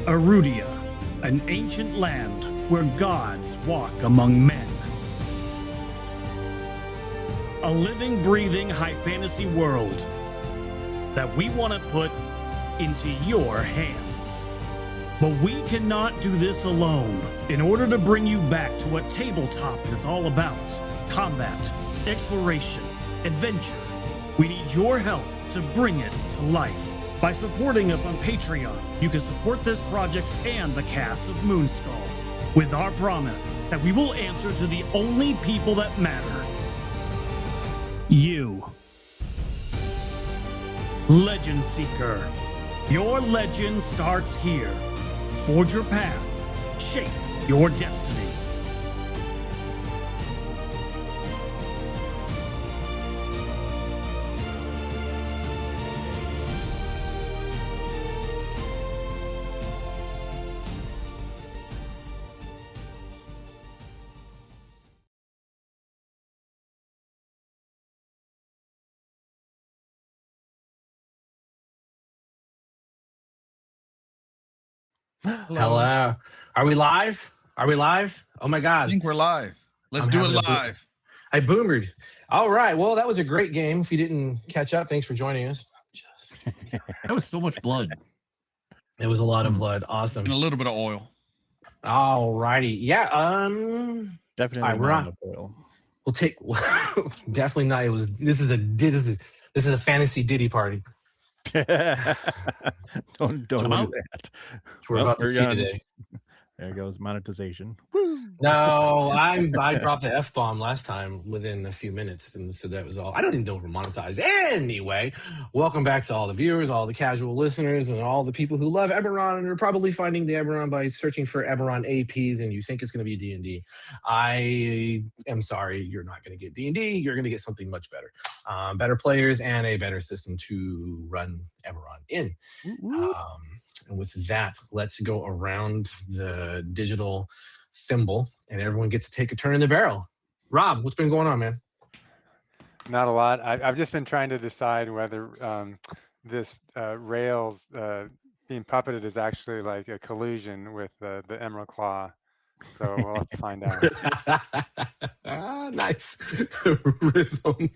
Arudia, an ancient land where gods walk among men. A living, breathing high fantasy world that we want to put into your hands. But we cannot do this alone. In order to bring you back to what tabletop is all about, combat, exploration, adventure, we need your help to bring it to life. By supporting us on Patreon, you can support this project and the cast of Moonskull, with our promise that we will answer to the only people that matter. You. Legend Seeker. Your legend starts here. Forge your path. Shape your destiny. Hello. Are we live? Are we live? Oh my God. I think we're live. Let's do it live. I boomered. All right. Well, that was a great game. If you didn't catch up, thanks for joining us. That was so much blood. It was a lot of blood. Awesome. And a little bit of oil. All righty. Yeah. Definitely right, we're on. Oil. We'll take definitely not. It was this is a fantasy Diddy party. don't do that. We're about to see today. There goes monetization. No, I dropped the F-bomb last time within a few minutes, and so that was all. I don't even know if we're monetized. Anyway, welcome back to all the viewers, all the casual listeners, and all the people who love Eberron and are probably finding the Eberron by searching for Eberron APs, and you think it's going to be D&D. I am sorry, you're not going to get D&D. You're going to get something much better. Better players and a better system to run Eberron in. And with that, let's go around the digital thimble, and everyone gets to take a turn in the barrel. Rob, what's been going on, man? Not a lot. I've just been trying to decide whether this Rails being puppeted is actually like a collusion with the Emerald Claw. So we'll have to find out. Nice. Rhythm.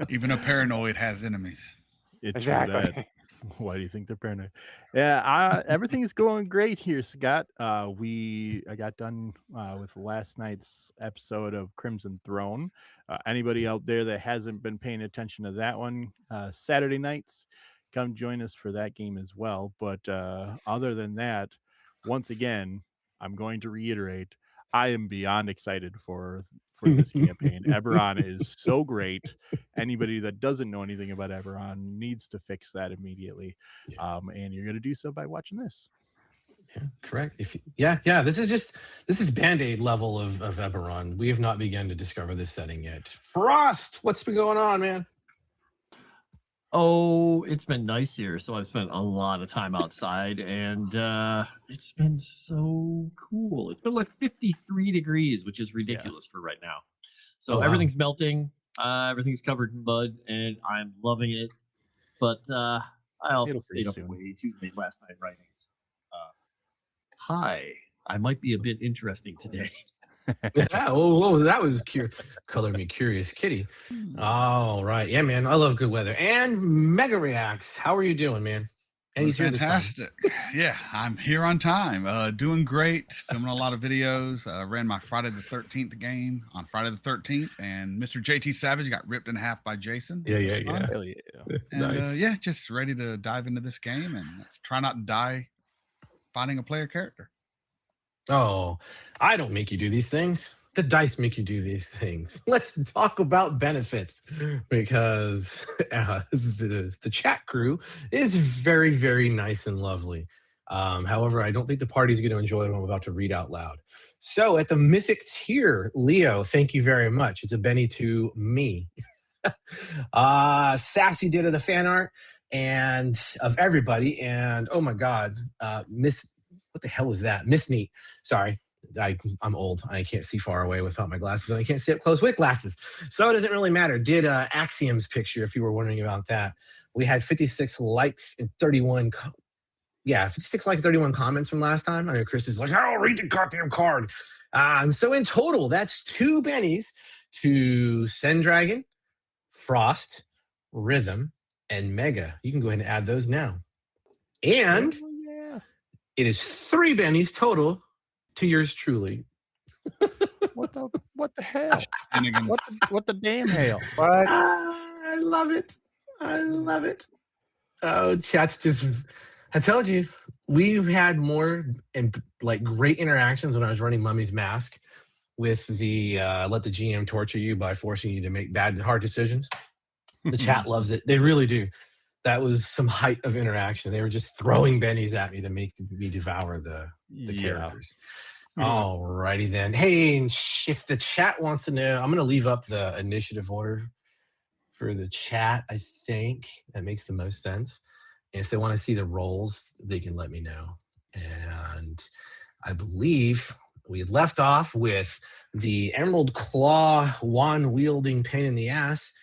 Even a paranoid has enemies. Exactly. Why do you think they're paranoid? Yeah, everything is going great here, Scott. I got done with last night's episode of Crimson Throne. Anybody out there that hasn't been paying attention to that one, Saturday nights, come join us for that game as well. But other than that, once again, I'm going to reiterate, I am beyond excited for this campaign. Eberron is so great. Anybody that doesn't know anything about Eberron needs to fix that immediately. And you're going to do so by watching this. Yeah, correct. This is Band-Aid level of Eberron. We have not begun to discover this setting yet. Frost, what's been going on, man? Oh, it's been nice here. So I've spent a lot of time outside, and it's been so cool. It's been like 53 degrees, which is ridiculous for right now. So everything's melting. Everything's covered in mud, and I'm loving it. But I also stayed up way too late last night writing. So, hi, I might be a bit interesting today. Whoa, that was color me curious kitty. All right. Yeah, man, I love good weather. And Mega Reacts, how are you doing, man? And he's fantastic. Yeah, I'm here on time. Doing great. Filming a lot of videos. Ran my Friday the 13th game on Friday the 13th, and Mr. JT Savage got ripped in half by Jason. Yeah. Hell yeah. And nice. just ready to dive into this game, and let's try not to die finding a player character. Oh, I don't make you do these things. The dice make you do these things. Let's talk about benefits, because the chat crew is very, very nice and lovely. However, I don't think the party's going to enjoy what I'm about to read out loud. So at the mythic tier, Leo, thank you very much. It's a Benny to me. Sassy did the fan art and of everybody. And oh my God, what the hell was that? Miss Neat. Sorry, I'm old. I can't see far away without my glasses, and I can't see up close with glasses. So it doesn't really matter. Did Axiom's picture, if you were wondering about that. We had 56 likes and 31 Yeah, 56 like 31 comments from last time. I know Chris is like, I'll read the goddamn card. And so in total, that's 2 bennies to Send Dragon, Frost, Rhythm, and Mega. You can go ahead and add those now. And Oh, yeah. it is 3 bennies total to yours truly. What the hell? Shenanigans. What the damn hell? What? I love it. I love it. Oh, chat's just, I told you, we've had more and like great interactions when I was running Mummy's Mask with the let the GM torture you by forcing you to make bad, hard decisions. The chat loves it. They really do. That was some height of interaction. They were just throwing bennies at me to make me devour the characters. All righty then. Hey, and if the chat wants to know, I'm going to leave up the initiative order for the chat. I think that makes the most sense. If they want to see the rolls, they can let me know. And I believe we had left off with the Emerald Claw wand wielding pain in the ass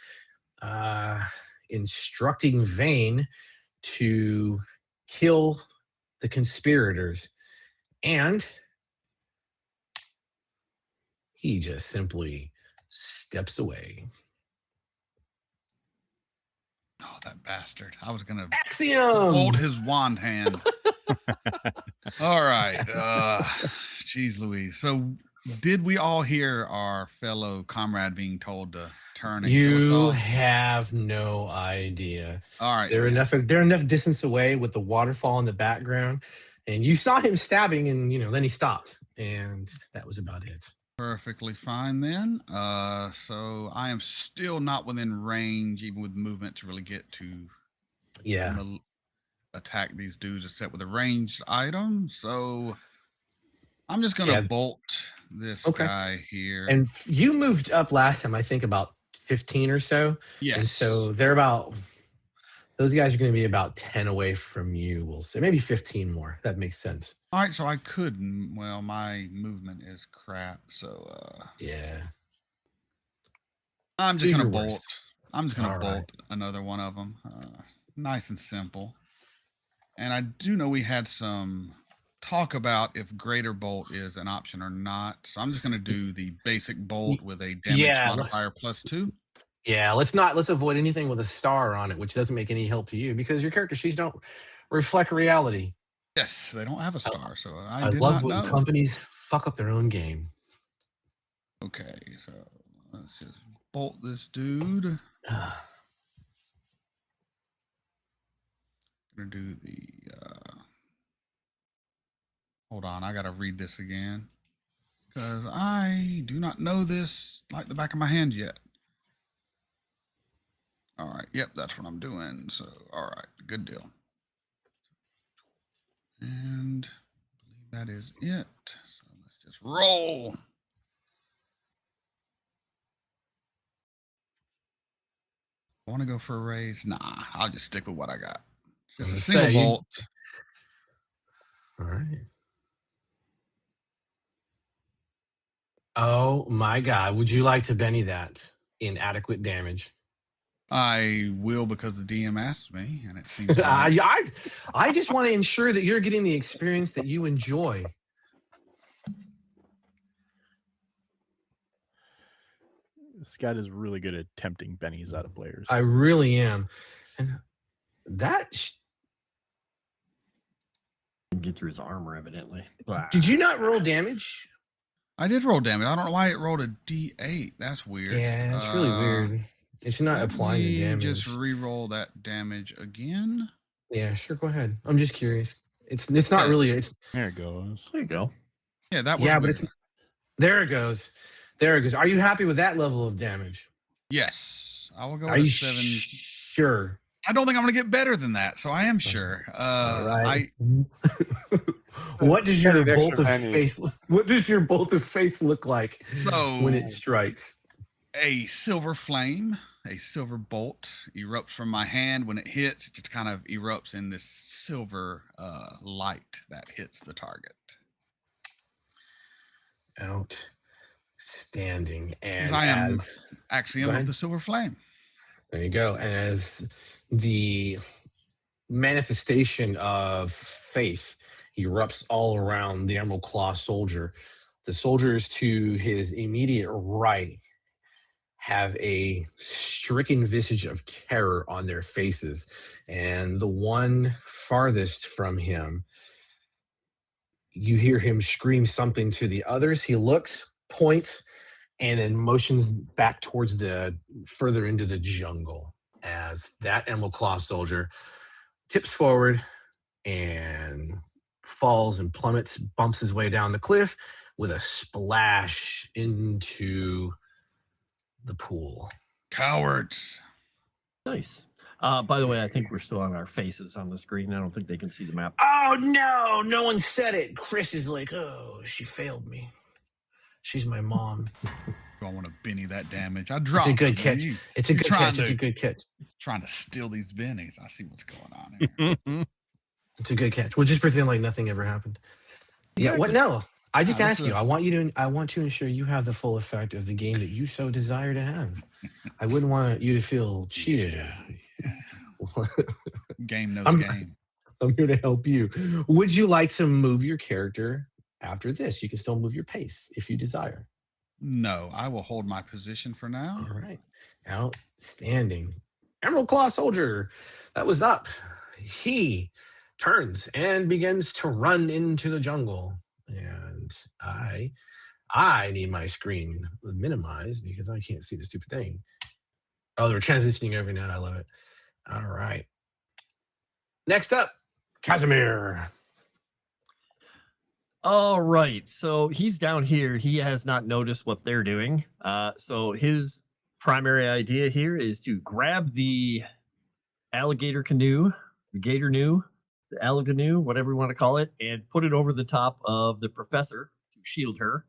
instructing Vane to kill the conspirators. And he just simply steps away. Oh, that bastard. I was going to Axiom! hold his wand hand. All right. Jeez Louise. So did we all hear our fellow comrade being told to turn and kill us You all? have no idea. All right. They're enough distance away with the waterfall in the background. And you saw him stabbing and, then he stopped. And that was about it. Perfectly fine then. So I am still not within range, even with movement, to really get to attack these dudes except with a ranged item. So I'm just gonna bolt this guy here. And you moved up last time, I think about 15 or so. Yes. And so those guys are going to be about 10 away from you, we'll say. Maybe 15 more. That makes sense. All right, so I couldn't. Well, my movement is crap, so yeah. I'm just Do gonna your bolt. worst. I'm just gonna bolt another one of them. Nice and simple. And I do know we had some talk about if greater bolt is an option or not. So I'm just gonna do the basic bolt with a damage modifier +2. Yeah, let's avoid anything with a star on it, which doesn't make any help to you because your character sheets don't reflect reality. Yes, they don't have a star, so I love not when know. Companies fuck up their own game. Okay, so let's just bolt this dude. Gonna do the hold on, I gotta read this again because I do not know this like the back of my hand yet. All right, yep, that's what I'm doing. So all right, good deal. And I believe that is it. So let's just roll. I want to go for a raise. Nah, I'll just stick with what I got. Just a single bolt. All right. Oh my God. Would you like to Benny that in adequate damage? I will because the DM asked me, and it seems like I just want to ensure that you're getting the experience that you enjoy. Scott is really good at tempting bennies out of players. I really am. And that get through his armor, evidently. Did you not roll damage? I did roll damage. I don't know why it rolled a D8. That's weird. Yeah, it's really weird. It's not applying the damage. Just re-roll that damage again. Yeah, sure. Go ahead. I'm just curious. It's not really. There it goes. There you go. Yeah, that was yeah, weird. but it's there. It goes. There it goes. Are you happy with that level of damage? Yes, I will go. Are with you 7. Sure? I don't think I'm going to get better than that, so I am sure. All right. What does your bolt of faith? What does your bolt of faith look like when it strikes? A silver flame, a silver bolt erupts from my hand. When it hits, it just kind of erupts in this silver light that hits the target. Outstanding. And I am Axiom of the silver flame. There you go. As the manifestation of faith erupts all around the Emerald Claw soldier. The soldiers to his immediate right have a stricken visage of terror on their faces, and the one farthest from him, you hear him scream something to the others. He looks, points, and then motions back towards the further into the jungle as that Emerald Claw soldier tips forward and falls and plummets, bumps his way down the cliff with a splash into the pool. Cowards. Nice. By the way, I think we're still on our faces on the screen. I don't think they can see the map. Oh no, no one said it. Chris is like, oh, she failed me. She's my mom. I want to Benny that damage. I It's dropped a good it, catch. man. It's a you're good trying catch. It's to- a good catch. Trying to steal these bennies. I see what's going on here. It's a good catch. We'll just pretend like nothing ever happened. Yeah. What? No. I just No, asked that's you. I want to ensure you have the full effect of the game that you so desire to have. I wouldn't want you to feel cheated. Game knows I'm- game. I'm here to help you. Would you like to move your character after this? You can still move your pace if you desire. No, I will hold my position for now. All right. Outstanding. Emerald Claw soldier. That was up. He turns and begins to run into the jungle. And I need my screen minimized because I can't see the stupid thing. Oh, they're transitioning every night. I love it. All right. Next up, Kasimir. All right. So he's down here. He has not noticed what they're doing. So his primary idea here is to grab the alligator canoe, the gator canoe, the alligator canoe, whatever you want to call it, and put it over the top of the professor to shield her.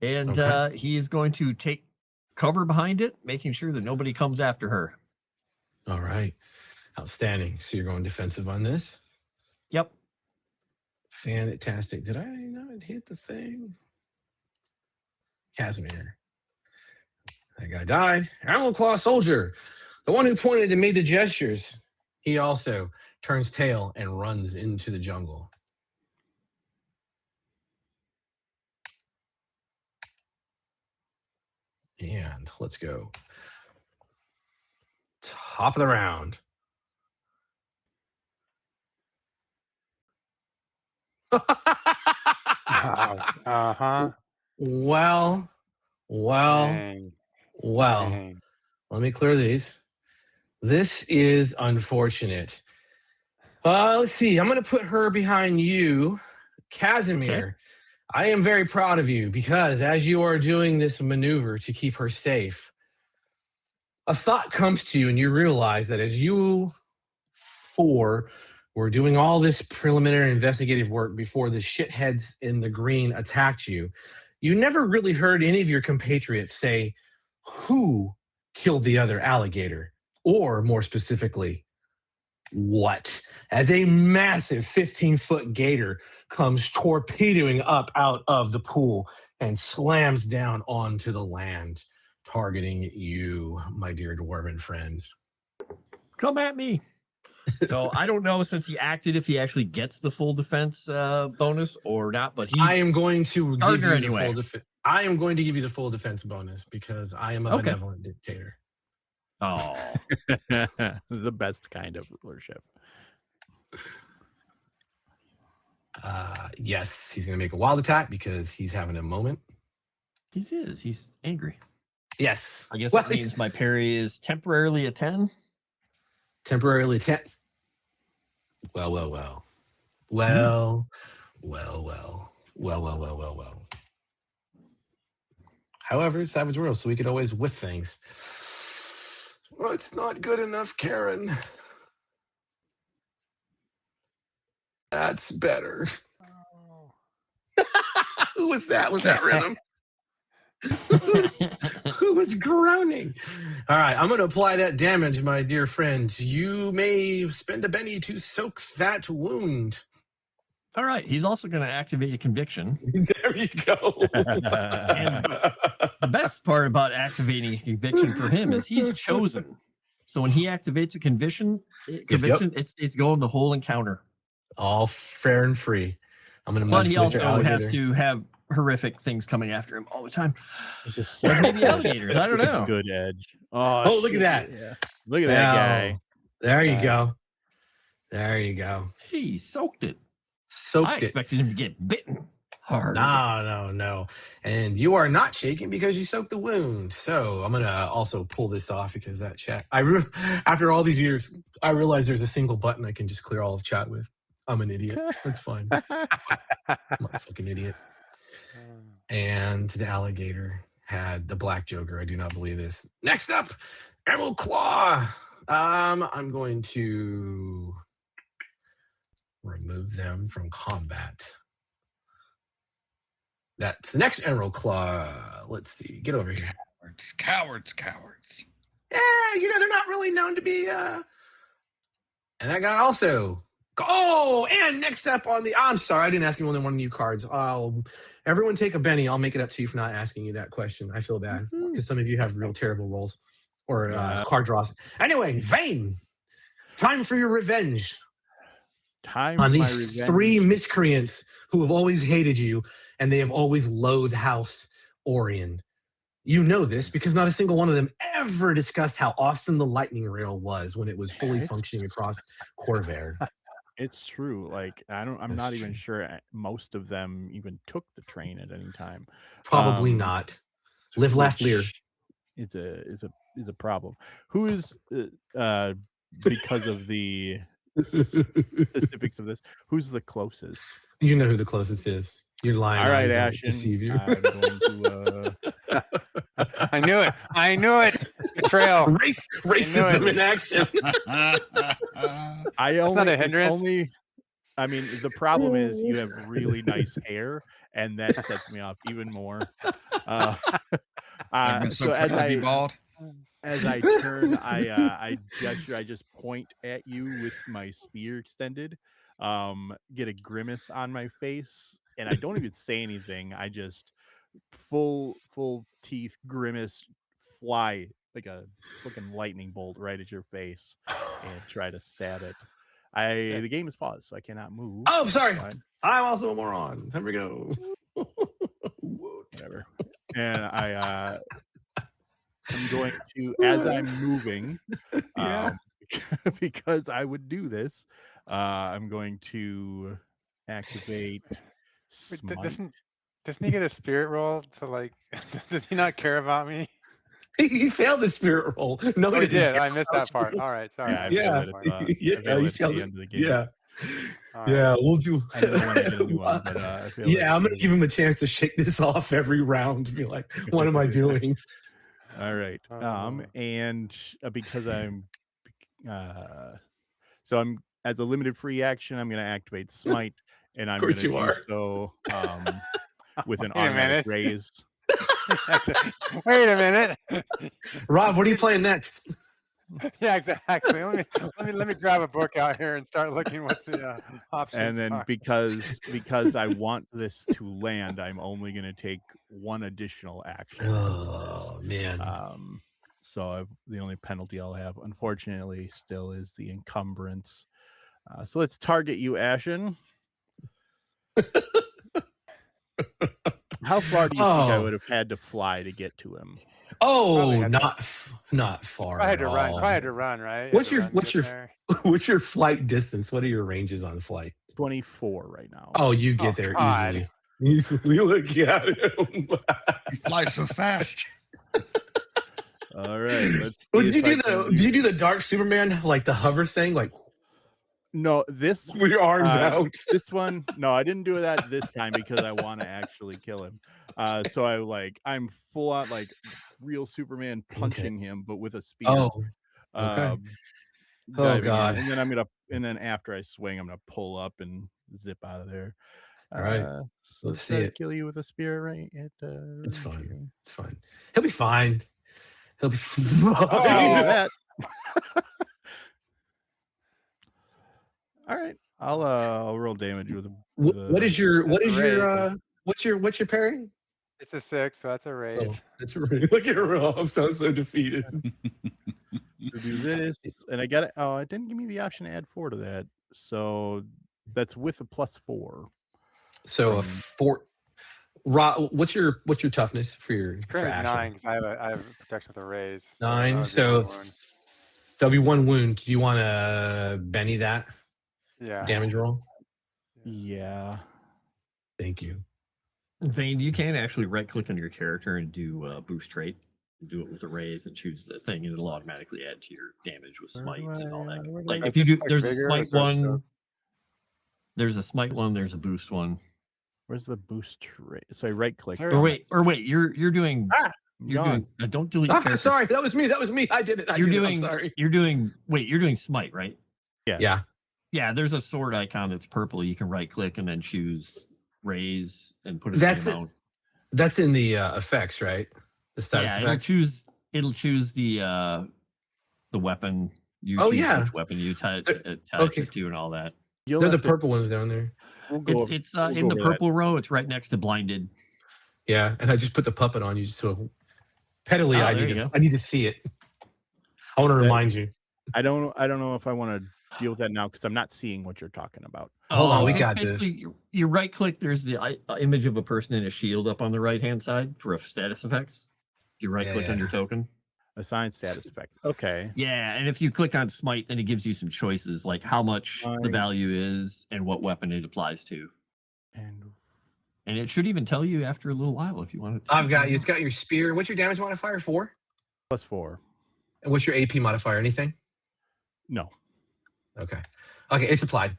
And Okay. he is going to take cover behind it, making sure that nobody comes after her. All right. Outstanding. So you're going defensive on this. Yep. Fantastic. Did I not hit the thing? Kasimir. That guy died. Emerald Claw soldier. The one who pointed and made the gestures. He also turns tail and runs into the jungle. And let's go. Top of the round. Uh-huh. Well, Dang, well. dang. Let me clear these. This is unfortunate. Let's see. I'm going to put her behind you, Kasimir. Okay. I am very proud of you because as you are doing this maneuver to keep her safe, a thought comes to you and you realize that as you four were doing all this preliminary investigative work before the shitheads in the green attacked you, you never really heard any of your compatriots say who killed the other alligator, or more specifically, what? As a massive 15-foot gator comes torpedoing up out of the pool and slams down onto the land, targeting you, my dear dwarven friend. Come at me. So I don't know since he acted if he actually gets the full defense bonus or not, but he's I am going to give you Gardner the anyway. full defense. I am going to give you the full defense bonus because I am a Okay. benevolent dictator. Oh, The best kind of rulership. Yes, he's going to make a wild attack because he's having a moment. he's angry. Yes. I guess Well, that means my parry is temporarily a 10. temporarily Well. However, Savage World, so we could always whiff things. Well, it's not good enough, Karen. That's better. Who was that? Was that Rhythm? Who was groaning? All right, I'm going to apply that damage, my dear friend. You may spend a penny to soak that wound. All right. He's also going to activate a conviction. There you go. The best part about activating a conviction for him is he's chosen. So when he activates a conviction, it's going the whole encounter. All fair and free. I'm gonna. But he Mr. also Alligator. has to have horrific things coming after him all the time. It's just Or maybe alligators. I don't such a know. good edge. Oh, look at shit, that. Yeah. Look at that guy. There you go. There you go. He soaked it. Soaked I it. expected him to get bitten hard. No. And you are not shaking because you soaked the wound. So I'm gonna also pull this off because that chat. After all these years, I realize there's a single button I can just clear all of chat with. I'm an idiot. That's fine. I'm a fucking idiot. And the alligator had the black joker. I do not believe this. Next up, Emerald Claw. I'm going to remove them from combat. That's the next Emerald Claw. Let's see. Get over here. Cowards. Yeah, they're not really known to be. And that guy also. Oh, and next up on the. I'm sorry, I didn't ask you more than one new cards. Everyone take a Benny. I'll make it up to you for not asking you that question. I feel bad because some of you have real terrible rolls or card draws. Anyway, Vane, time for your revenge. Time on for my these revenge. 3 miscreants who have always hated you and they have always loathed House Orion. You know this because not a single one of them ever discussed how awesome the lightning rail was when it was fully functioning across Khorvaire. It's true. Like I'm That's not even true. sure most of them even took the train at any time. Probably not. Live, laugh, leer. Is a problem. Who is because of the specifics of this? Who's the closest? You know who the closest is. You're lying. All right, eyes don't Ashen. deceive you. I'm going to. I knew it. Betrayal. Racism in action. not a hindrance. I mean, the problem is you have really nice hair, and that sets me off even more. So as I turn, I gesture. I just point at you with my spear extended. Get a grimace on my face, and I don't even say anything. I just full teeth grimace, fly like a fucking lightning bolt right at your face, and try to stab it. The game is paused, so I cannot move. Oh, sorry. I'm also a moron. There we go. Whatever. And I'm going to, as I'm moving, because I would do this, I'm going to activate Smite. Doesn't he get a spirit roll to like? Does he not care about me? He failed the spirit roll. No, he did. care I missed that part. All right, sorry. Yeah, he failed the end of the game. Yeah. All Yeah, right. we'll do. I don't want to get a new one, but I feel yeah, I'm gonna give him a chance to shake this off every round. Be like, what am I doing? All right. And because I'm, so I'm as a limited free action, I'm going to activate Smite, and I'm going to do so with an automatic raise. Wait a minute, Rob. What are you playing next? Yeah, exactly. Let me grab a book out here and start looking what the options And then are. because I want this to land, I'm only going to take one additional action. Oh man. So the only penalty I'll have, unfortunately, still is the encumbrance. So let's target you, Ashen. How far do you think I would have had to fly to get to him? Oh, not far. I had to run. Probably had to run, right? What's your flight distance? What are your ranges on flight? 24 right now. Oh, you get there God. easily. Look at him. You fly so fast. All right. Did you do the Dark Superman, like the hover thing, like? No, this with your arms out. This one, no, I didn't do that this time because I want to actually kill him. So I'm full on like real Superman punching him, but with a spear. Oh, okay. Oh God! And then after I swing, I'm gonna pull up and zip out of there. All right, so let's see it. Kill you with a spear, right? It's fine. It's fine. He'll be fine. He'll be fine. That. All right, I'll roll damage with a. What's your parry? It's a 6, so that's a raise. Oh, that's a raise. Look at Rob, sounds so defeated. to do this, and I got it. Oh, it didn't give me the option to add 4 to that. So that's with a +4. So a from- 4. What's your toughness for your It's for currently Ashen? 9 because I have protection with a raise. So 9. that would be So 1 wound. there'll be 1 wound. Do you want to Benny that Yeah. damage roll? Yeah. Thank you. Vane, you can actually right click on your character and do boost trait. Do it with a raise and choose the thing, and it'll automatically add to your damage with Where smite do and all I, that. where do Like I- if you do, Like there's a vigor, smite is there one. so- There's a smite one. There's a boost one. Where's the boost rate? So I right click. Sure. Or wait, you're doing. You're Gone. doing. Don't delete. Your character. Sorry, that was me. I did it. You're I'm doing. sorry. You're doing. Wait, you're doing smite, right? Yeah. Yeah. There's a sword icon that's purple. You can right click and then choose raise and put a That's certain it. amount. That's in the effects, right? The status Yeah, it'll effect. choose the weapon. You Oh, choose yeah. which weapon you attach okay. it to and all that. You'll They're the have to- purple ones down there. we'll go over- It's we'll in go the over that. purple row. It's right next to blinded. Yeah, and I just put the puppet on you just so pettily. Oh, I there need you to. go. I need to see it. I want to remind you. I don't know if I want to deal with that now because I'm not seeing what you're talking about. Hold on, we it's got this. basically, you right click. There's the image of a person in a shield up on the right hand side for status effects. If you right click on Yeah. your token. Assign status effect. Okay. Yeah, and if you click on smite, then it gives you some choices like how much the Right. value is and what weapon it applies to. And And it should even tell you after a little while if you want to. I've got you. It's got your spear. What's your damage modifier? 4. +4. And what's your AP modifier? Anything? No. Okay. Okay, it's applied.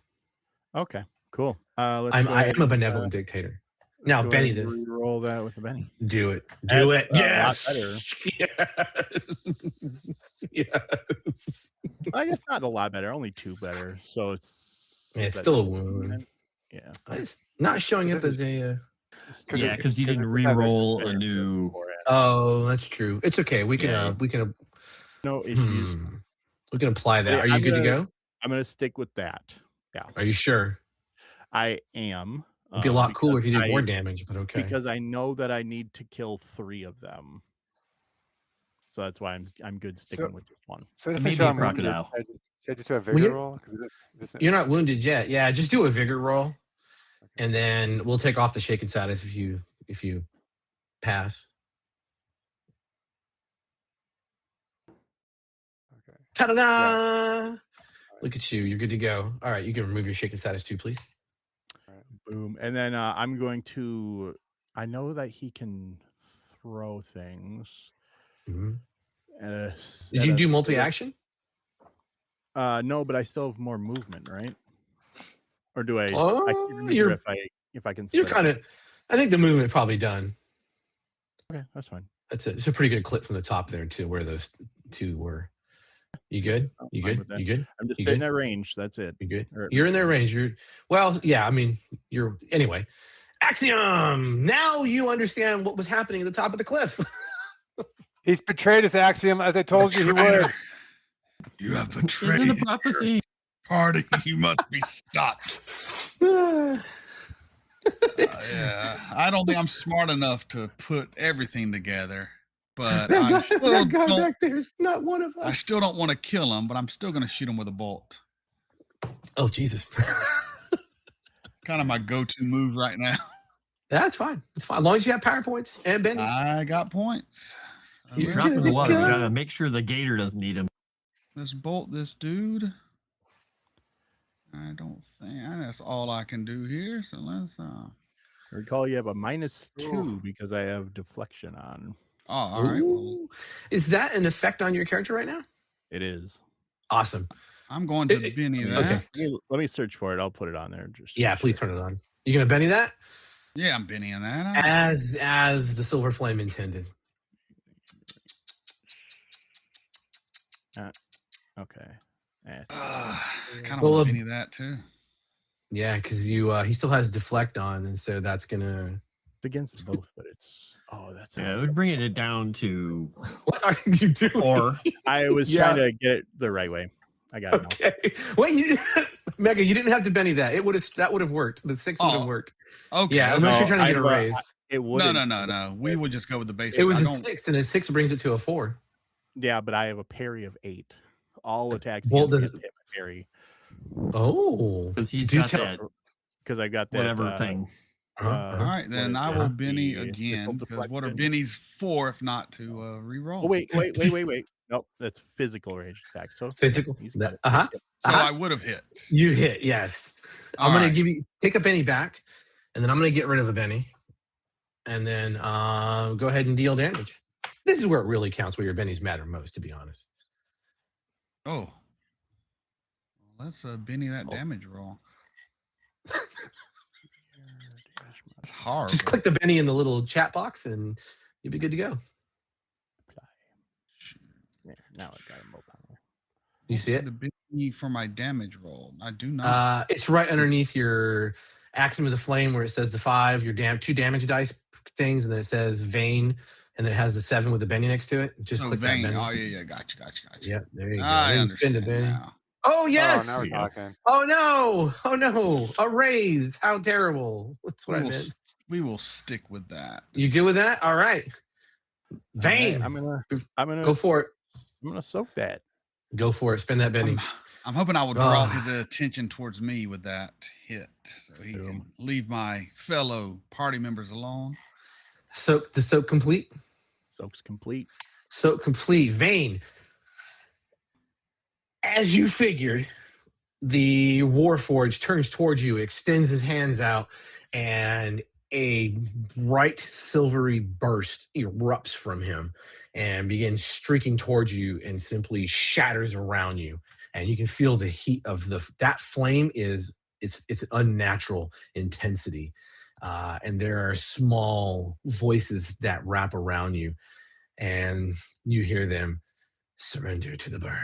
Okay. Cool. Let's I go am ahead a and, benevolent dictator. Now, go Benny ahead and this. Roll that with a Benny. Do it. Do That's it. a lot Yes. Yes. Yes. I guess not a lot better. Only 2 better. So it's. Yeah, it's that's- still a wound. Yeah. It's not showing up as a. Yeah, because you didn't it doesn't have re-roll a better new. beforehand. Oh, that's true. It's okay. We can. Yeah. We can. No issues. We can apply that. Yeah, Are you I'm good to gonna- go? I'm gonna stick with that. Yeah, Are you sure? I am. It'd be a lot cooler if you did because more damage, but okay. Because I know that I need to kill 3 of them. So that's why I'm good sticking with just one. So just Maybe to show a I'm wounded, crocodile. should I just do a Well, vigor you're- roll? 'Cause this- You're not wounded yet. Yeah, just do a vigor roll, and then we'll take off the shaken status if you pass. Okay. Ta-da! Look at you. You're good to go. All right, you can remove your shaken status too, please. Boom. And then I'm going to. I know that he can throw things. Mhm. At a, Did you do multi-action? No, but I still have more movement, right? Or do I? I Oh, can't remember you're if I can. you're split kind it. of. I think the movement probably done. Okay. That's fine. It's a pretty good clip from the top there too, where those 2 were. You good? You fine good? with that. You good? I'm just You staying good? at range. That's it. You good? Or- You're in their range. Yeah, I mean, you're anyway. Axiom. Now you understand what was happening at the top of the cliff. He's betrayed us, Axiom, as I told you he Traitor. would. You have It's in betrayed the prophecy. party. You must be stopped. Yeah, I don't think I'm smart enough to put everything together, but I still that guy don't. back there is not one of I us. still don't want to kill him, but I'm still going to shoot him with a bolt. Oh Jesus. Kind of my go-to move right now. That's fine. It's fine. As long as you have power points and bennies. I got points. You You I'm drop ready in to the water. We go. gotta make sure the gator doesn't eat him. Let's bolt this dude. I don't think that's all I can do here. So let's. Recall you have a -2 Ooh. because I have deflection on. Oh, all right. Well, Ooh. Is that an effect on your character right now? It is. Awesome. I'm going to It- Benny that. okay. Let me search for it. I'll put it on there. Just Yeah, please turn it on. You gonna Benny that? Yeah, I'm Benny in that. As the silver flame intended. Okay. Kind of Well, want to Benny that too. Yeah, because he still has deflect on, and so that's gonna. It's against both, but it's that's. Yeah, it would bring it down to What are you doing? 4. I was Yeah. trying to get it the right way. I got it now. Okay. Wait, Mega, you didn't have to Benny that. That would have worked. The 6 would have Oh, worked. Okay. Yeah, okay. unless you're No, trying to get a I- raise. It would. No. We would just go with the basic. It was I a don't- 6, and a 6 brings it to a 4. Yeah, but I have a parry of 8. All attacks Bolt against does- me hit my parry Oh, Because he's Do got tell- that because I got that whatever thing. All right, then I will Benny the again, physical because what are deflection. Benny's for if not to re-roll? Oh, wait. Nope, that's physical rage attack. So Physical. he's got it. Uh-huh. Yep. So I would have hit. You hit, yes. I'm All gonna right. give you take a Benny back, and then I'm gonna get rid of a Benny, and then go ahead and deal damage. This is where it really counts, where your Bennies matter most, to be honest. Oh. Well, let's Benny that damage roll. That's hard. Just click the Benny in the little chat box, and you'll be good to go. There, now I got him open. You see it? The Benny for my damage roll. I do not. It's right underneath your Axiom of the Flame, where it says the 5, your 2 damage dice things, and then it says Vane, and then it has the 7 with the Benny next to it. Just So click Vane. that Benny. Oh yeah. Gotcha. Yep, there you go. I Then you spin the understand Benny. now. Oh yes! Oh, now we're talking. Oh no! A raise! How terrible! That's what I meant. We will stick with that. You good with that? All right. Vane, I'm gonna go for it. I'm gonna soak that. Go for it. Spin that Benny. I'm hoping I will draw Ah. his attention towards me with that hit, so he can leave my fellow party members alone. Soak complete. Soak's complete. Soak complete. Vane. As you figured, the Warforged turns towards you, extends his hands out, and a bright silvery burst erupts from him and begins streaking towards you and simply shatters around you. And you can feel the heat of that flame it's an unnatural intensity. And there are small voices that wrap around you, and you hear them surrender to the burn.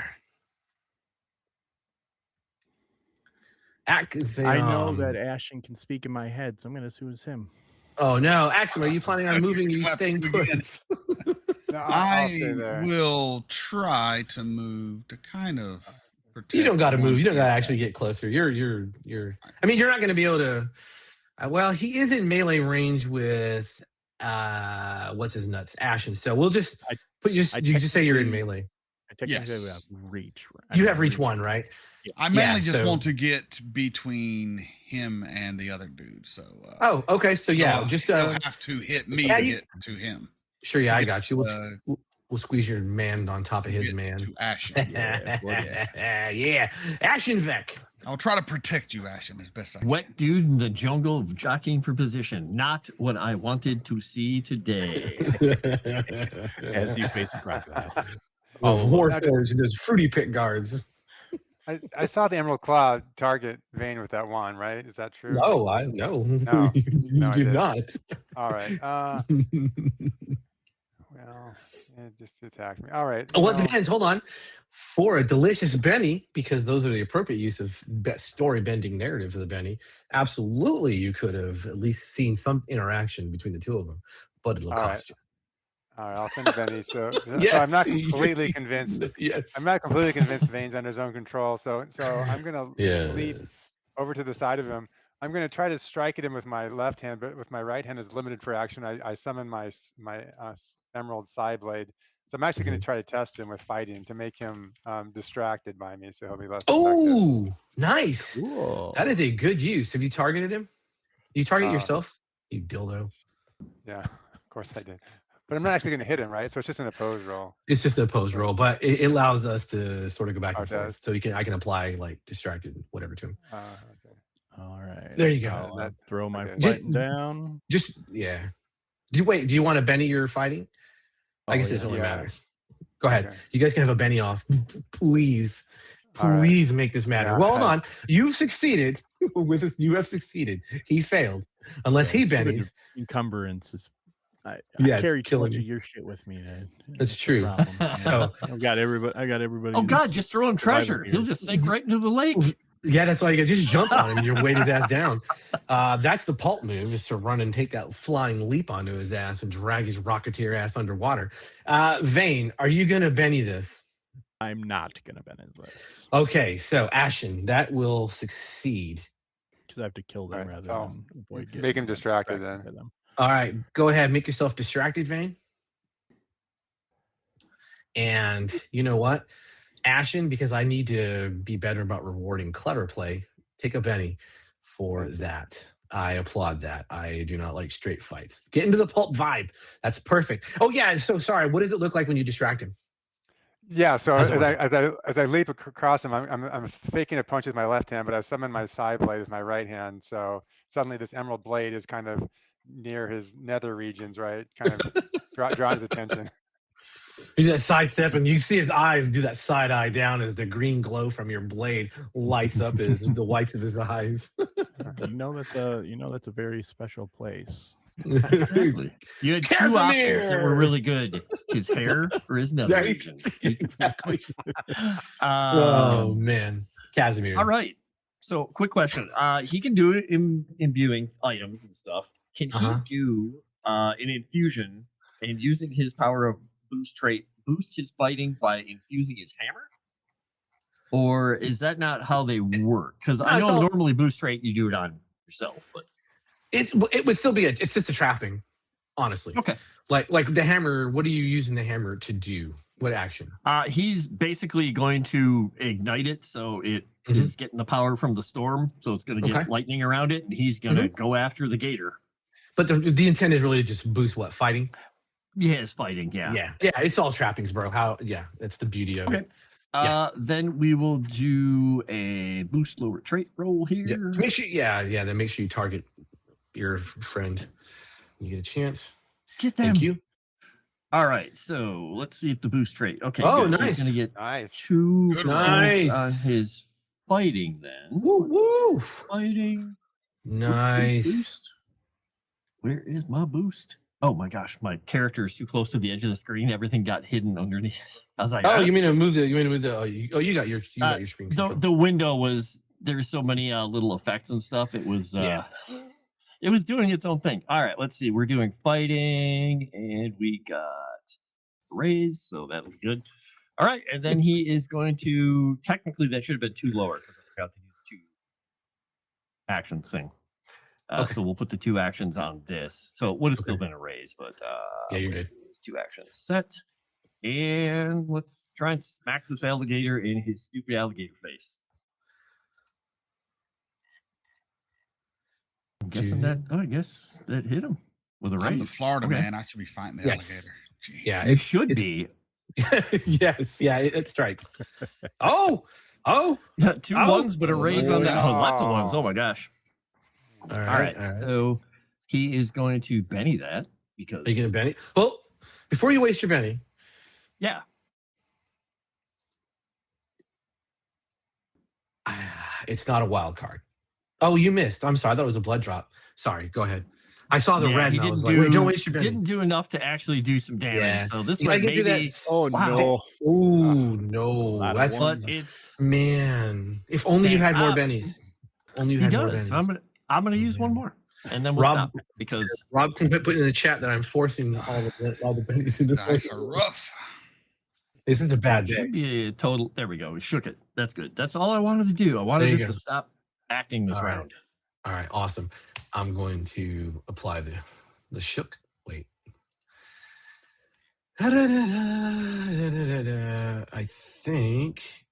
I know that Ashen can speak in my head, so I'm gonna assume it's him. Oh no, Axiom, are you planning on moving? Or are you staying put? No, I'll stay I there. will try to move to kind of protect. You don't got to the move. ones You don't got to that- actually get closer. You're. I mean, you're not going to be able to. Well, he is in melee range with what's his nuts, Ashen. So we'll just put you just say you're in melee. I technically Yes. have reach. You have reach 1, right? I mainly Yeah, just so- want to get between him and the other dude. So. Oh, okay. So yeah, he'll- just he'll have to hit me yeah, to you- get to him. sure. Yeah, I get, got you. We'll squeeze your man on top of his Get man. to Ashen. Yeah, Ashen Vek. I'll try to protect you, Ashen, as best I can. Wet dude in the jungle jockeying for position. Not what I wanted to see today. As you face a crocodile. Warforged and those fruity pit guards. I saw the Emerald Claw target Vane with that wand, right? Is that true? No, I no. No. you No, I did didn't. not. All right. Well, it just attacked me. All right. Well, it no. depends. Hold on. For a delicious Benny, because those are the appropriate use of story bending narratives of the Benny, absolutely you could have at least seen some interaction between the two of them, but it'll All right. cost you. All right, I'll send Benny. So I'm Yes, not completely convinced. Yes. I'm not completely convinced Vane's under his own control. So I'm gonna leap Yes. over to the side of him. I'm gonna try to strike at him with my left hand, but with my right hand is limited for action. I summon my Emerald Side Blade. So I'm actually gonna try to test him with fighting to make him distracted by me, so he'll be less effective. Oh, nice. Cool. That is a good use. Have you targeted him? You target Uh, yourself? You dildo. Yeah, of course I did. But I'm not actually gonna hit him, right? So it's just an opposed roll. It's just an opposed roll, but it allows us to sort of go back Oh, and it forth. does? So I can apply like distracted, whatever to him. Okay. All right. There you go. I'll, That- throw my okay. fighting down. Just yeah. Do you want a Benny you're fighting? I guess Oh, it doesn't really yeah. matter. Go ahead. Okay. You guys can have a Benny off. Please. All right. Please make this matter. Yeah, Well, hold okay. on. You've succeeded with this. You have succeeded. He failed. Unless he stupid bennies. Encumbrance is. I Yeah, it's carry too killing much you. of your shit with me. That's the true. problem. So I got everybody. Oh God, just throw him treasure. here. He'll just sink right into the lake. yeah, that's all you got. Just jump on him and you weight his ass down. That's the Pulp move, is to run and take that flying leap onto his ass and drag his rocketeer ass underwater. Vane, are you gonna Benny this? I'm not gonna bend his legs Okay, so Ashen, that will succeed. because I have to kill them All right, rather so than avoid getting make him distracted then. by them. All right, go ahead, make yourself distracted, Vane. And you know what? Ashen, because I need to be better about rewarding clever play, take a Benny for that. I applaud that. I do not like straight fights. Get into the Pulp vibe. That's perfect. Oh yeah, so sorry. What does it look like when you distract him? Yeah, so How's it as I leap across him, I'm faking a punch with my left hand, but I summon my side blade with my right hand. So suddenly this emerald blade is kind of near his nether regions, right? Kind of draws his attention. He's that sidestep, and you see his eyes do that side eye down as the green glow from your blade lights up the whites of his eyes. That's a very special place. Exactly. You had two options that were really good: his hair or his nether regions. Exactly. Oh man, Kasimir. All right. So, quick question: he can do it in imbuing items and stuff. Can he do an infusion and using his power of boost trait boost his fighting by infusing his hammer? Or is that not how they work? Because I know normally boost trait you do it on yourself, but it would still be it's just a trapping, honestly. Okay. Like the hammer, what are you using the hammer to do? What action? He's basically going to ignite it, so it is getting the power from the storm, so it's going to get lightning around it, and he's going to go after the gator. But the intent is really to just boost what? Fighting? Yeah, it's fighting, yeah. Yeah, it's all trappings, bro. That's the beauty of it. Then we will do a boost lower trait roll here. Yeah. Make sure, then make sure you target your friend. You get a chance. Get them. Thank you. All right, so let's see if the boost trait. Okay. Oh, good. nice. He's gonna get Nice. 2 Good points on his fighting then. Woo! Fighting. Nice. Boost. Where is my boost? Oh my gosh, my character is too close to the edge of the screen. Everything got hidden underneath. I was like, you mean to move the? You got your screen control. The window was there's so many little effects and stuff. It was it was doing its own thing. All right, let's see. We're doing fighting, and we got raise, so that'll be good. All right, and then he is going to technically that should have been 2 lower because I forgot to do the 2 actions thing. So we'll put the 2 actions on this. So it would have still been a raise, but yeah, you're good. 2 actions set. And let's try and smack this alligator in his stupid alligator face. I'm guessing I guess that hit him with a raise. I'm the Florida man. I should be fighting the alligator. Jeez. Yeah, it should be. Yes, it strikes. Yeah, 2 ones, but a raise on that. Oh, lots of ones. Oh my gosh. All right. So he is going to Benny that because. Are you going to Benny? Well, before you waste your Benny. Yeah. It's not a wild card. Oh, you missed. I'm sorry. I thought it was a blood drop. Sorry. Go ahead. I saw the red and I was like, wait, don't waste your Benny. Didn't do enough to actually do some damage. Yeah. So this might maybe. That. Oh, no. Oh, no. That's but it's. Man. If only you had more Bennies. Only you had more Bennies. I'm gonna use one more, and then we'll stop because Rob can put in the chat that I'm forcing all the Bennies into Dice are rough. This is a bad day. Should be a total. There we go. We shook it. That's good. That's all I wanted to do. I wanted it to stop acting this round. All right, awesome. I'm going to apply the shook. Wait. I think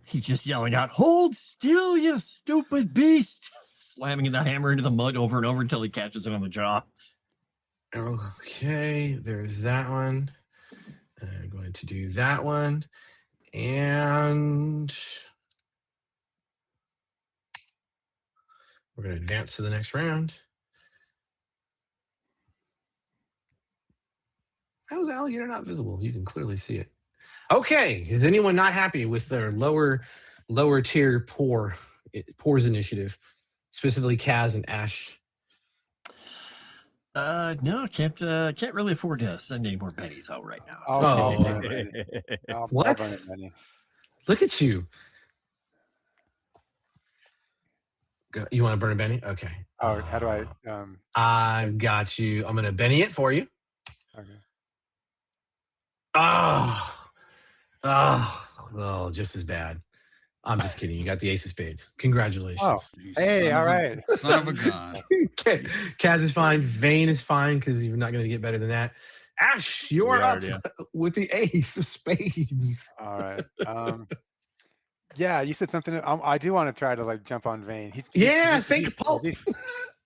he's just yelling out, "Hold still, you stupid beast!" Slamming the hammer into the mud over and over until he catches it on the jaw. Okay, there's that one. I'm going to do that one. And we're going to advance to the next round. How is the alligator not visible? You can clearly see it. Okay, is anyone not happy with their lower tier pores initiative? Specifically Kaz and Ash. No, can't really afford to send any more pennies out right now. What? Look at you. You want to burn a Benny? Okay. Oh, how do I? I've got you. I'm going to Benny it for you. Okay. Well, just as bad. I'm just kidding. You got the ace of spades. Congratulations. Oh, hey, all right. Son of a gun. Okay. Kaz is fine. Vane is fine because you're not going to get better than that. Ash, you're We up are, yeah. with the ace of spades. All right. Yeah, you said something. I do want to try to like jump on Vane. Yeah, think Pulp.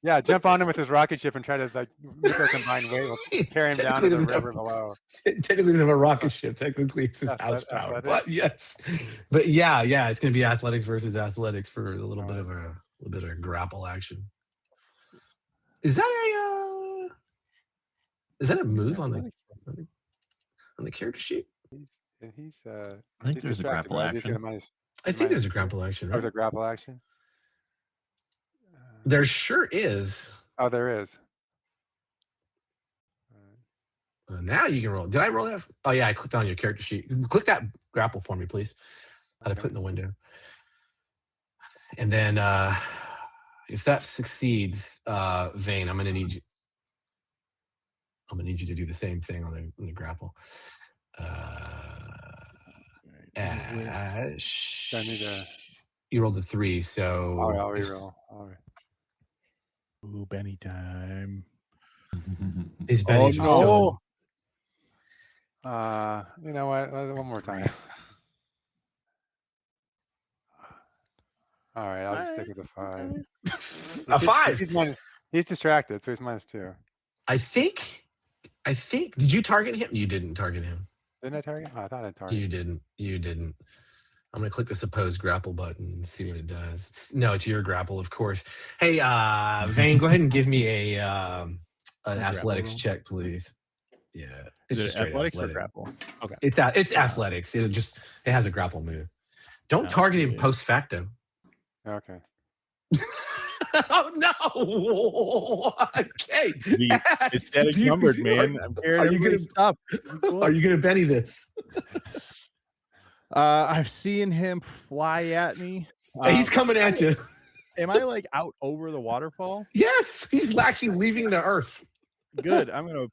Yeah, jump on him with his rocket ship and try to like make our combined weight. We'll carry him down to the river below. Technically, doesn't have a rocket ship. Technically, it's his house power. Athletics? But yes, but yeah, it's going to be athletics versus athletics for a little bit of a grapple action. Is that a move on the character sheet? He's I think there's a grapple action. I think there's a grapple action. Oh, Right? there's a grapple action. There sure is. Oh, there is. Now you can roll. Did I roll that? Oh yeah, I clicked on your character sheet. Click that grapple for me, please. That I put in the window. And then if that succeeds, Vane, I'm gonna need you to do the same thing on the grapple. Ash, I need you rolled a 3, so I'll reroll. All right. Ooh, Benny time. These bennies are so. You know what? One more time. All right, I'll just stick with the 5. A 5. He's distracted, so he's -2. I think. Did you target him? You didn't target him. Didn't I target? Oh, I thought I targeted. You didn't. I'm gonna click this opposed grapple button and see what it does. No, it's your grapple, of course. Hey, Vane, go ahead and give me an athletics check, please. Yeah, Is just it straight athletics or athletic. grapple? Okay. It's athletics. It has a grapple move. Don't target him post facto. Okay. Oh no! Okay, It's static numbered, man. Are you gonna stop? Are you gonna Benny this? I've seen him fly at me. He's coming at you. Am I like out over the waterfall? Yes, he's actually leaving the earth. Good. I'm gonna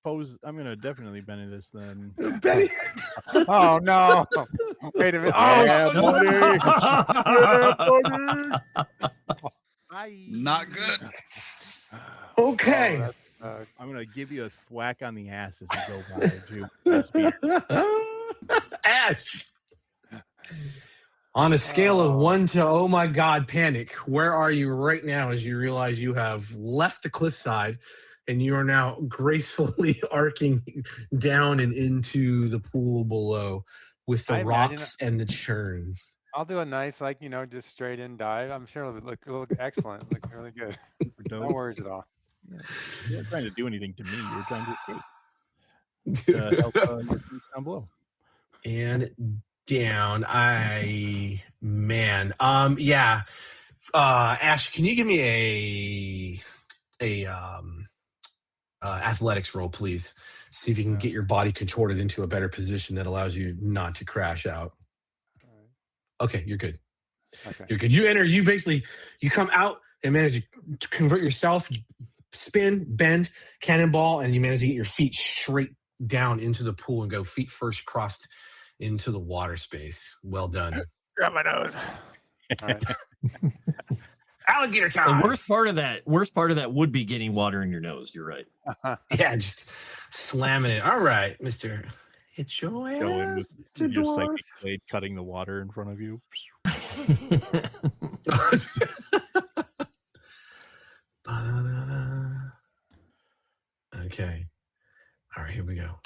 definitely Benny this then. Benny. Oh no! Wait a minute. Oh, Yeah, buddy. Yeah, buddy. Not good. Okay. I'm gonna give you a thwack on the ass as you go by. Ash. On a scale of 1 to oh my god, panic, where are you right now as you realize you have left the cliffside and you are now gracefully arcing down and into the pool below with the rocks and the churn? I'll do a nice, just straight in dive. I'm sure it'll look excellent. Look really good. No worries at all. You're not trying to do anything to me. You're trying to escape. Help your team down below. And down. Yeah. Ash, can you give me a athletics roll, please? See if you can get your body contorted into a better position that allows you not to crash out. Okay, you're good. Okay. You're good. You come out and manage to convert yourself, spin, bend, cannonball, and you manage to get your feet straight down into the pool and go feet first crossed into the water space. Well done. Grab my nose. All right. Alligator time. The worst part of that would be getting water in your nose. You're right. Yeah, just slamming it. All right, Mr. Hit your Go in ass, with Mr. your Dwarf. psychic blade cutting the water in front of you. Okay. All right, here we go.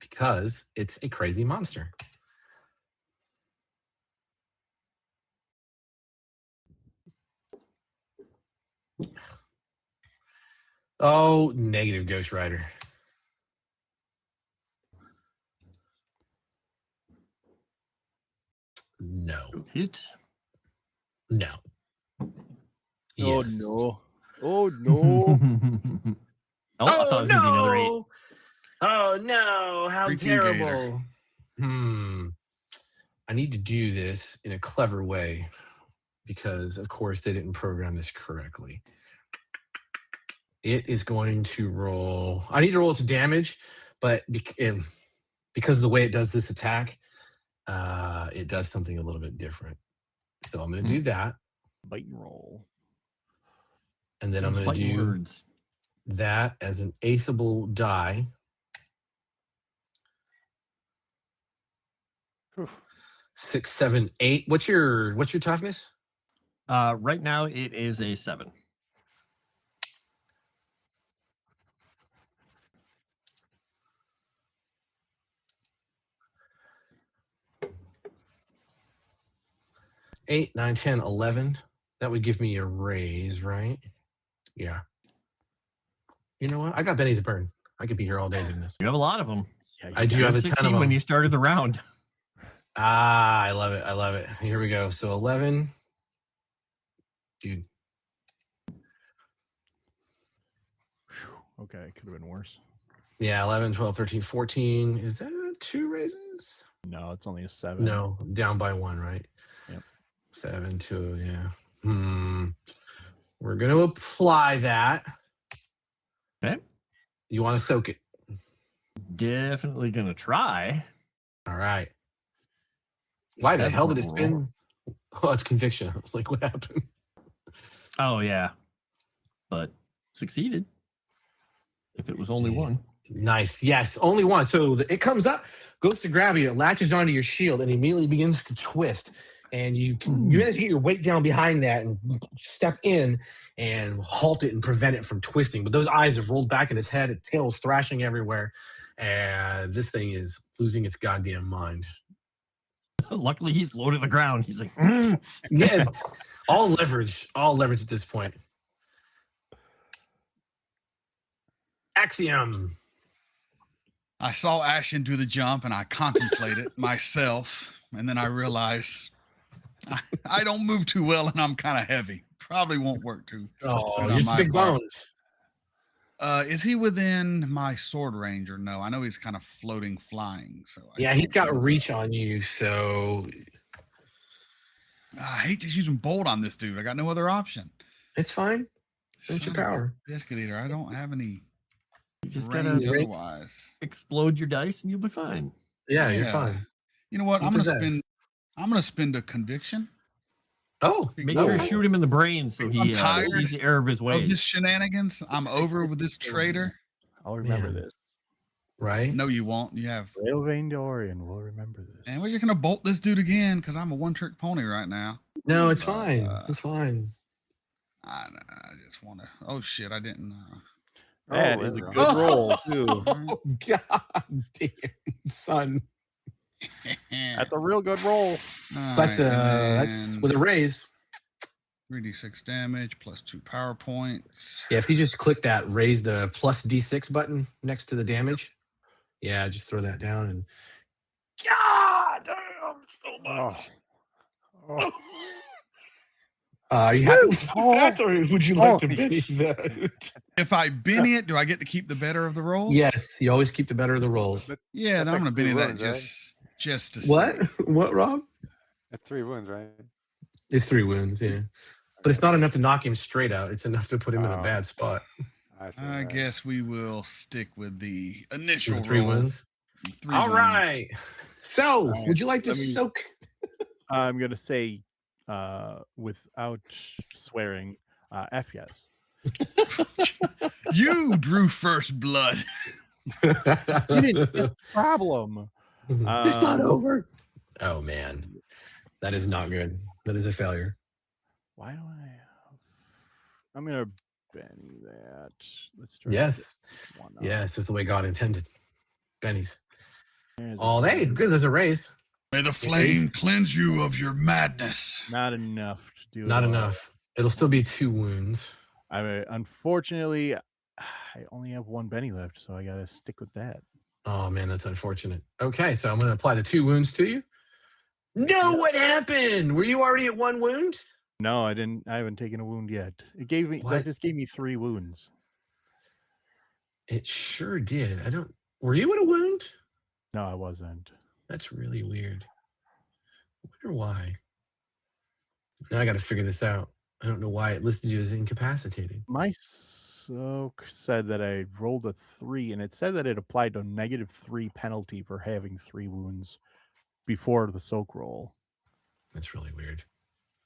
Because it's a crazy monster. Oh, negative, Ghost Rider. No. Hit. No. Yes. Oh no. Oh no. I thought it was gonna be another 8. Oh no, how Freaking terrible. I need to do this in a clever way because, of course, they didn't program this correctly. It is going to roll. I need to roll its damage, but because of the way it does this attack, it does something a little bit different. So I'm going to do that. Bite and roll. And then I'm going to do words. that as an aceable die. Whew. 6, 7, 8. What's your toughness? Right now it is a 7. Eight, 9, 10, 11. That would give me a raise, right? Yeah. You know what? I got Benny to burn. I could be here all day doing this. You have a lot of them. Yeah, I do have a ton of 16 them. when you started the round. I love it. I love it. Here we go. So 11. Dude. Okay, could have been worse. Yeah, 11, 12, 13, 14. Is that 2 raises? No, it's only a 7. No, down by 1, right? Yep. 7, 2, yeah. We're going to apply that. Okay. You want to soak it? Definitely going to try. All right. Why the That's hell did it horrible. spin? Oh, it's conviction. I was like, what happened? Oh, yeah. But succeeded. If it was only one. Nice. Yes, only one. So it comes up, goes to grab you, it latches onto your shield, and immediately begins to twist. And you manage to get your weight down behind that and step in and halt it and prevent it from twisting. But those eyes have rolled back in his head, its tail's thrashing everywhere, and this thing is losing its goddamn mind. Luckily, he's low to the ground. He's like, Yes, all leverage at this point. Axiom. I saw Ashen do the jump and I contemplated myself, and then I realized I don't move too well and I'm kind of heavy. Probably won't work too. Oh, Put it you're on just my big part. bones. Is he within my sword range or no? I know he's kind of floating, flying. So Yeah, he's got reach on you, so I hate just using bolt on this dude. I got no other option. it's fine. It's your Son of a power. biscuit eater. I don't have any you just range gotta otherwise. explode your dice and you'll be fine. Yeah, you're Yeah. fine. You know what? You I'm gonna possess. spend a conviction. Oh, Make no. sure to shoot him in the brain so I'm he tired sees the error of his Of this ways. shenanigans, I'm over with this traitor. I'll remember Man. this. Right? No, you won't. You have, Rail Vane Dorian will remember this. and we're just gonna bolt this dude again because I'm a one-trick pony right now. No, it's fine. It's fine. I just want to. Oh shit! I didn't. That Oh, is a Eberron. good roll, too. Oh, God damn, son. That's a real good roll. That's with a raise. 3d6 damage plus 2 power points. Yeah, if you just click that raise the plus D6 button next to the damage. Yeah, just throw that down and God damn, so much. Oh. Are you happy with Oh. that, or would you like to Holy Benny shit. that? If I Benny it, do I get to keep the better of the rolls? Yes, you always keep the better of the rolls. Yeah, then That's I'm like gonna 3 Benny that wounds, right? just to What? see. What, Rob? That's 3 wounds, right? It's 3 wounds, yeah. But it's not enough to knock him straight out. It's enough to put him in a Oh. bad spot. I see. I right. guess we will stick with the Is initial it 3 roll. wounds? 3 All wounds. right. So, right, would you like to let me- soak? I'm going to say, without swearing, F yes. You drew first blood. You didn't get the problem. It's not Um, over. Oh man, that is not good. That is a failure. Why do I have... I'm going to Benny that. Let's try. Yes, this one up. yes, is the way God intended. Benny's. There's a Oh, hey, Benny. good. There's a raise. May the flame is. cleanse you of your madness. Not enough to do it. Not all. enough. It'll still be 2 wounds. Unfortunately, I only have 1 Benny left, so I got to stick with that. Oh man, that's unfortunate. Okay, so I'm going to apply the 2 wounds to you. No, what happened? Were you already at 1 wound? No, I didn't. I haven't taken a wound yet. It gave me. What? That just gave me 3 wounds. It sure did. I don't. Were you at a wound? No, I wasn't. That's really weird. I wonder why. Now I got to figure this out. I don't know why it listed you as incapacitated. My soak said that I rolled a 3, and it said that it applied a -3 penalty for having 3 wounds before the soak roll. That's really weird.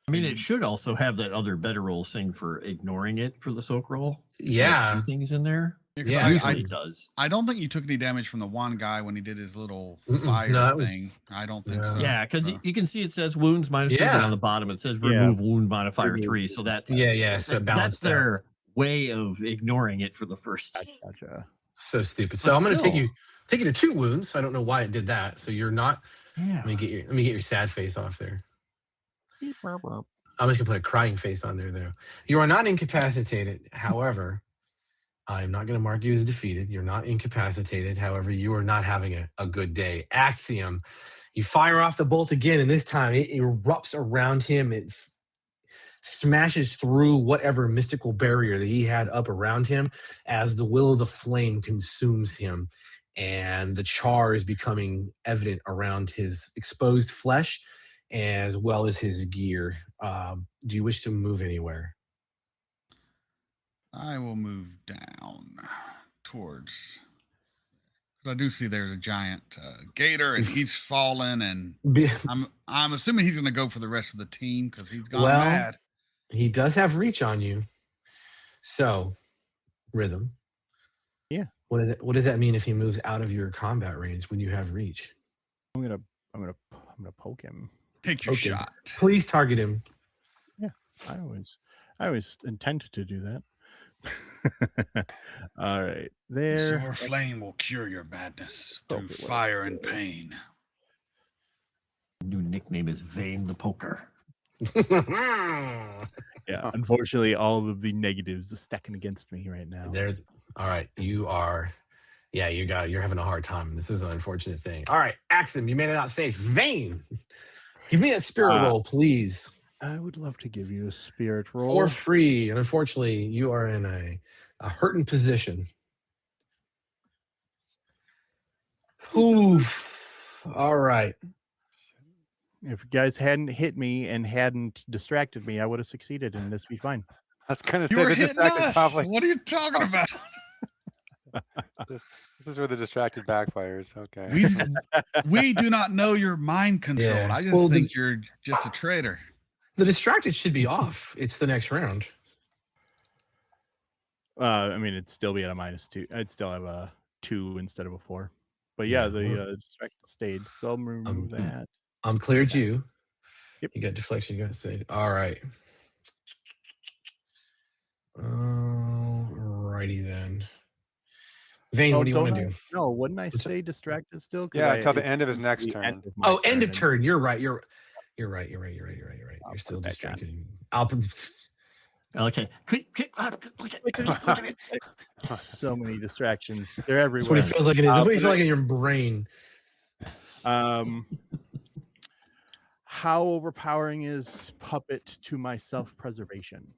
I mean, it should also have that other better roll thing for ignoring it for the soak roll. Yeah. Two things in there. Yeah, Usually it does. I don't think you took any damage from the one guy when he did his little Mm-mm, fire no, that was- thing. I don't think no. so. Yeah, because you can see it says wounds -3, but Yeah. on the bottom it says Yeah. remove wound modifier Remove 3. So that's Yeah. So that's balance that. their way of ignoring it for the first. Gotcha. So stupid. So But I'm going to still. take you to 2 wounds. I don't know why it did that. So you're not. Yeah. Let me get your sad face off there. I'm just going to put a crying face on there, though. You are not incapacitated. However, I'm not going to mark you as defeated. You're not incapacitated. However, you are not having a good day. Axiom, you fire off the bolt again, and this time it erupts around him. It smashes through whatever mystical barrier that he had up around him as the will of the flame consumes him. And the char is becoming evident around his exposed flesh as well as his gear. Do you wish to move anywhere? I will move down towards. I do see there's a giant gator, and he's fallen, and I'm assuming he's going to go for the rest of the team because he's gone mad. He does have reach on you. So, Rhythm. Yeah. What does that mean if he moves out of your combat range when you have reach? I'm gonna poke him. Take your Okay. shot. Please target him. Yeah, I always intended to do that. All right, there. Your flame will cure your madness through Okay, well, fire and pain. New nickname is Vane the Poker. Yeah, unfortunately, all of the negatives are stacking against me right now. There's all right. You are, yeah. You're having a hard time. This is an unfortunate thing. All right, Axiom, you made it out safe. Vane, give me a spirit roll, please. I would love to give you a spirit roll For free. And unfortunately, you are in a hurting position. Oof. All right. If you guys hadn't hit me and hadn't distracted me, I would have succeeded, and this would be fine. I was gonna You say were the hitting distracted us. probably. What are you talking about? This is where the distracted backfires. Okay. We do not know your mind control. Yeah. I just Well, think you're just a traitor. The distracted should be off. It's the next round. I mean, it'd still be at a -2. I'd still have a 2 instead of a 4. But yeah, Yeah, the distracted stayed. So I'll remove that. I'm cleared you. Yep. You got deflection. You got saved. All right. Alrighty then. Vane, what do you want to do? No, wouldn't I What's stay distracted still? 'Cause Yeah, I- until the it's end of his the next end turn. of my End of and- turn. You're right. You're right. You're I'll still put that down. distracted. I'll put. Okay. So many distractions. They're everywhere. That's what it feels like. That's what you but feel like in your brain. How overpowering is puppet to my self-preservation?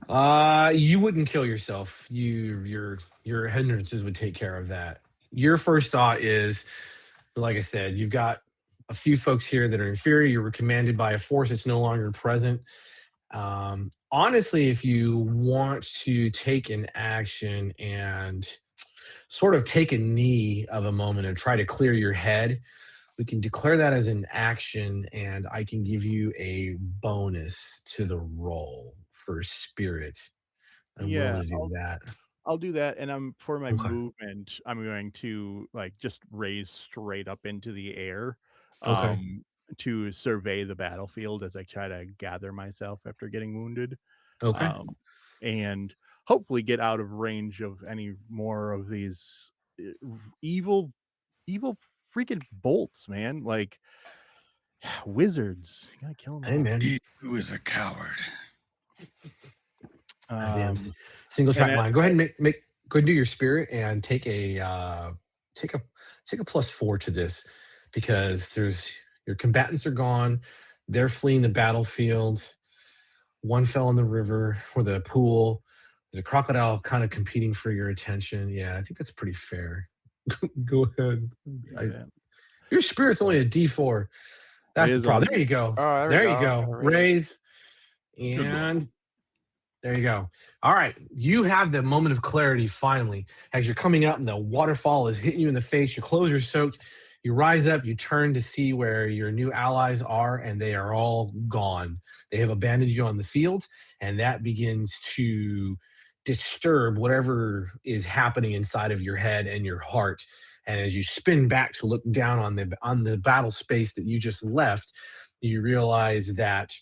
You wouldn't kill yourself. Your hindrances would take care of that. Your first thought is, like I said, you've got a few folks here that are inferior. You were commanded by a force that's no longer present. Honestly, if you want to take an action and sort of take a knee of a moment and try to clear your head, we can declare that as an action, and I can give you a bonus to the roll for spirit. I'm willing to do that. I'll do that, and for my Okay. movement, I'm going to just raise straight up into the air, Okay. to survey the battlefield as I try to gather myself after getting wounded, Okay. and hopefully get out of range of any more of these evil freaking bolts, man. Like wizards, you gotta kill them. Hey, man. He who is a coward. Damn, single track and line. Go ahead and go ahead and do your spirit and take a +4 to this, because your combatants are gone. They're fleeing the battlefield. One fell in the river or the pool. There's a crocodile kind of competing for your attention. Yeah, I think that's pretty fair. Go ahead. Your spirit's only a D4. That's the problem. There you go. Oh, there you go. Raise. And there you go. All right. You have the moment of clarity finally as you're coming up and the waterfall is hitting you in the face. Your clothes are soaked. You rise up, you turn to see where your new allies are, and they are all gone. They have abandoned you on the field, and that begins to disturb whatever is happening inside of your head and your heart. And as you spin back to look down on the battle space that you just left, you realize that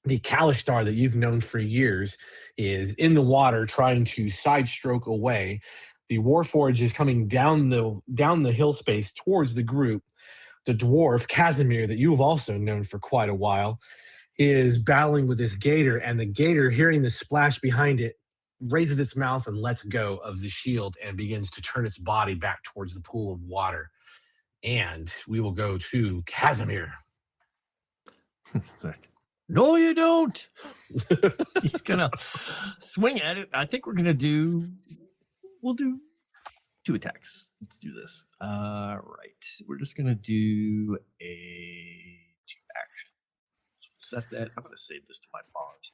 the Kalishtar that you've known for years is in the water trying to side stroke away. The Warforged is coming down the hill space towards the group. The dwarf, Kasimir, that you have also known for quite a while, is battling with this gator, and the gator, hearing the splash behind it, raises its mouth and lets go of the shield and begins to turn its body back towards the pool of water. And we will go to Kasimir. No, you don't. He's gonna swing at it. I think we'll do 2 attacks. Let's do this. Right. We're just gonna do a 2 action. So set that. I'm gonna save this to my pause.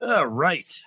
All right.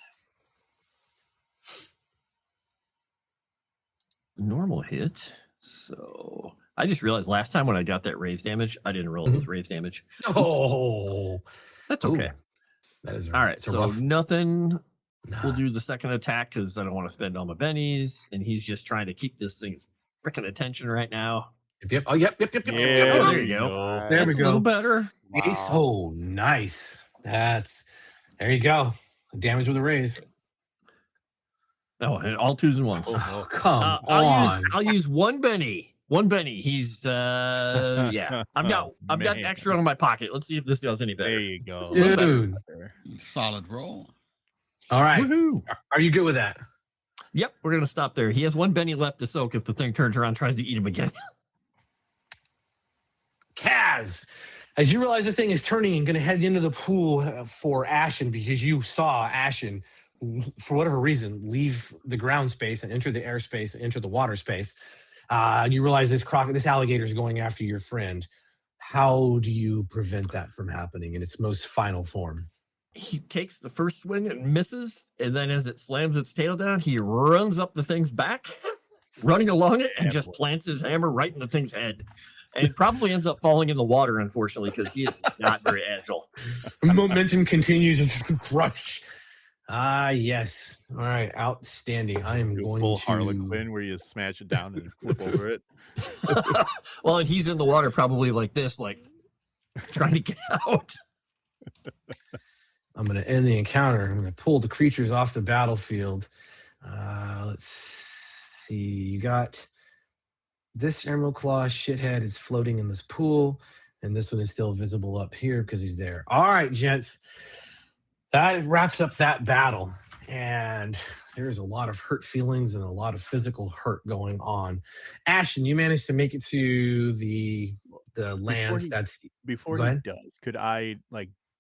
Normal hit. So I just realized last time when I got that raise damage, I didn't roll it with raise damage. Oh, That's okay. Ooh. That is All right. So nothing. Nah. We'll do the second attack because I don't want to spend all my bennies, and he's just trying to keep this thing's freaking attention right now. Yep. Oh, yep. Oh, there you go. There we That's go. A little better. Ace. Oh, nice. There you go. Damage with a raise. Oh, and all 2s and 1s. Oh, come on. I'll use 1 Benny. 1 Benny. He's yeah. I've got extra in my pocket. Let's see if this does any better. There you go. Dude. Solid roll. All right. Woohoo. Are you good with that? Yep, we're gonna stop there. He has 1 Benny left to soak if the thing turns around and tries to eat him again. Kaz, as you realize this thing is turning and going to head into the pool for Ashen, because you saw Ashen, for whatever reason, leave the ground space and enter the airspace, enter the water space. And you realize this alligator is going after your friend. How do you prevent that from happening in its most final form? He takes the first swing and misses, and then as it slams its tail down, he runs up the thing's back, running along it, and just plants his hammer right in the thing's head. And probably ends up falling in the water, unfortunately, because he is not very agile. Momentum continues and crush. Yes. All right. Outstanding. I am going full to Harlequin where you smash it down and flip over it. Well, and he's in the water probably like this, like trying to get out. I'm going to end the encounter. I'm going to pull the creatures off the battlefield. Let's see. You got this Emerald Claw shithead is floating in this pool, and this one is still visible up here because he's there. All right, gents. That wraps up that battle. And there's a lot of hurt feelings and a lot of physical hurt going on. Ashen, you managed to make it to the lands. Before Go he ahead. does, could I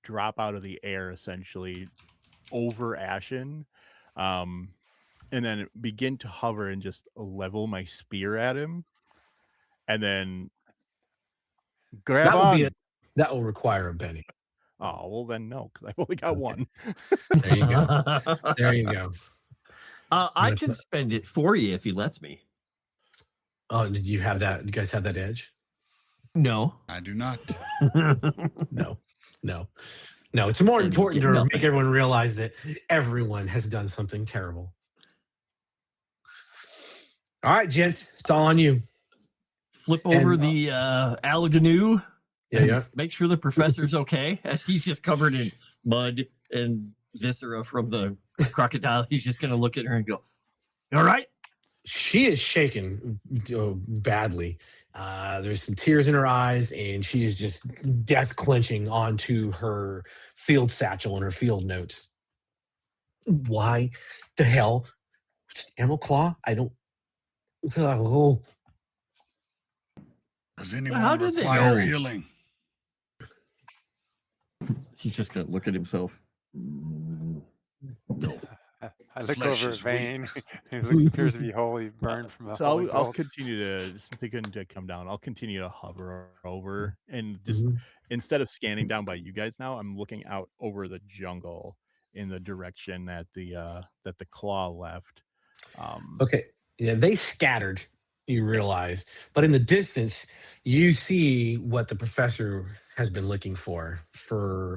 drop out of the air essentially over Ashen, and then begin to hover and just level my spear at him, and then grab on? That will require a Benny. Oh, well then no, because I've only got one. There you go. There you go. I can spend it for you if he lets me. Oh, did you have that? You guys have that edge? No. I do not. No. It's more Then you important get to nothing. make everyone realize that everyone has done something terrible. All right, gents, it's all on you. Flip over And, the Alleganu. Yeah. Make sure the professor's okay, as he's just covered in mud and viscera from the crocodile. He's just going to look at her and go, "All right?" She is shaken badly. There's some tears in her eyes, and she is just death clenching onto her field satchel and her field notes. Why the hell? Emerald Claw? I don't. Oh. Does anyone How did they require know? healing? He's just going to look at himself. No. I look Flesh over at is weak. Vane. He appears to be wholly burned from the So holy I'll bolt. continue to, since they couldn't come down, I'll continue to hover over and just Mhm. instead of scanning down by you guys now, I'm looking out over the jungle in the direction that the claw left. Okay. Yeah, they scattered you realize. But in the distance, you see what the professor has been looking for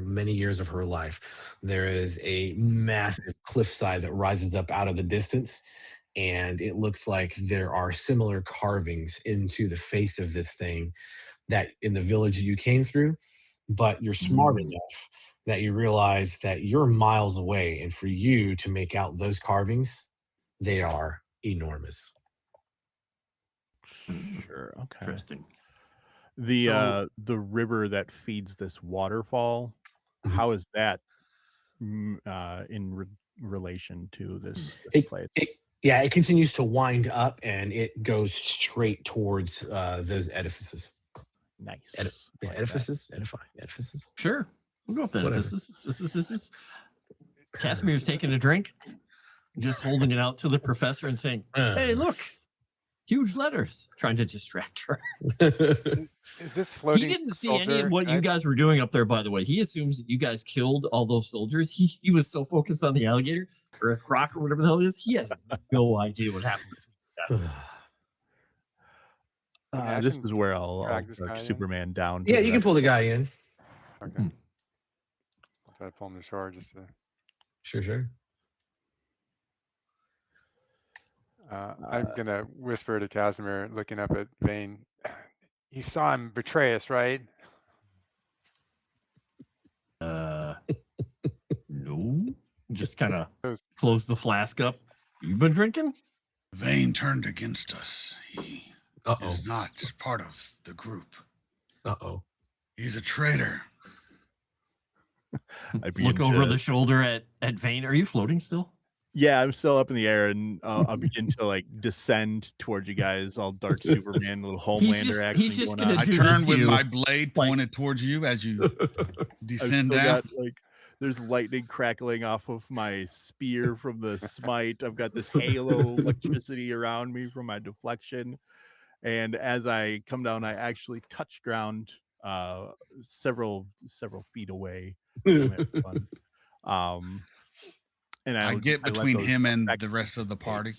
many years of her life. There is a massive cliffside that rises up out of the distance, and it looks like there are similar carvings into the face of this thing that in the village you came through. But you're smart enough that you realize that you're miles away, and for you to make out those carvings, they are enormous. Sure. Okay. Interesting. The river that feeds this waterfall, Mhm. how is that in relation to this place? It continues to wind up, and it goes straight towards those edifices. Nice. Edifices? Edifices? Sure. We'll go with that. Whatever. This is Kasimir's taking a drink, just holding it out to the professor and saying, "Hey, look, huge letters," trying to distract her. Is this floating? He didn't see any soldier, of what you guys? guys were doing up there, by the way. He assumes that you guys killed all those soldiers. He was so focused on the alligator or a croc or whatever the hell it is. He has no idea what happened between you guys. This Ashen is where I'll drag this guy drag in? Superman down. Yeah, you can pull the guy in. Okay. I'll try to pull him to shore just to. Sure. I'm gonna whisper to Casimir, looking up at Vane. You saw him betray us, right? No. Just kind of Those- close the flask up. You've been drinking? Vane turned against us. He Uh-oh. is not part of the group. Uh-oh. He's a traitor. I begin Look over to- the shoulder at Vane. Are you floating still? Yeah, I'm still up in the air, and I'll begin to like descend towards you guys, all dark Superman, little Homelander action he's just going gonna on. I do turn this with to my you. blade Like- pointed towards you as you I've descend still down. got like there's lightning crackling off of my spear from the smite. I've got this halo electricity around me from my deflection, and as I come down, I actually touch ground several feet away from everyone. And I let get between those him and effects the rest of the escape. party.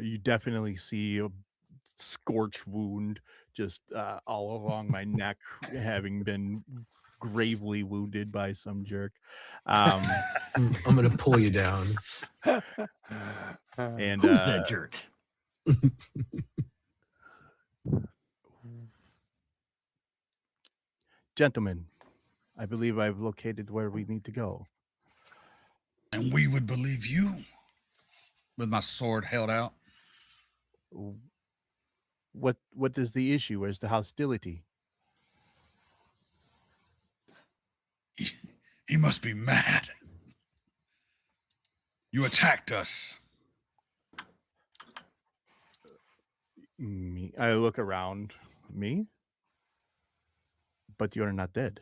You definitely see a scorch wound just all along my neck, having been gravely wounded by some jerk. I'm going to pull you down. And Who's that jerk? gentlemen, I believe I've located where we need to go. And we would believe you. With my sword held out. What is the issue? Where's the hostility? He must be mad. You attacked us. Me. I look around. Me? But you're not dead.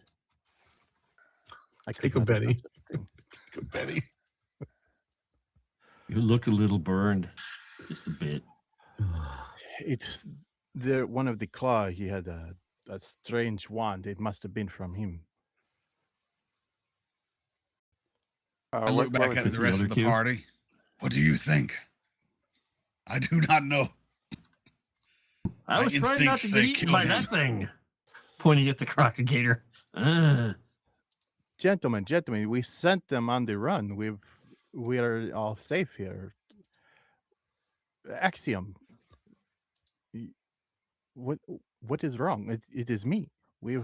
I Take could a not have done Betty. such a thing. Good Betty. You look a little burned, just a bit. It's one of the claw. He had a strange wand. It must have been from him. I look back at was the it, rest the of the other two? party. What do you think? I do not know. I My was trying not instincts to say get eaten kill by him. that thing. Pointing at the crocagator. Gentlemen, we sent them on the run. We are all safe here. Axiom. What is wrong? It is me. We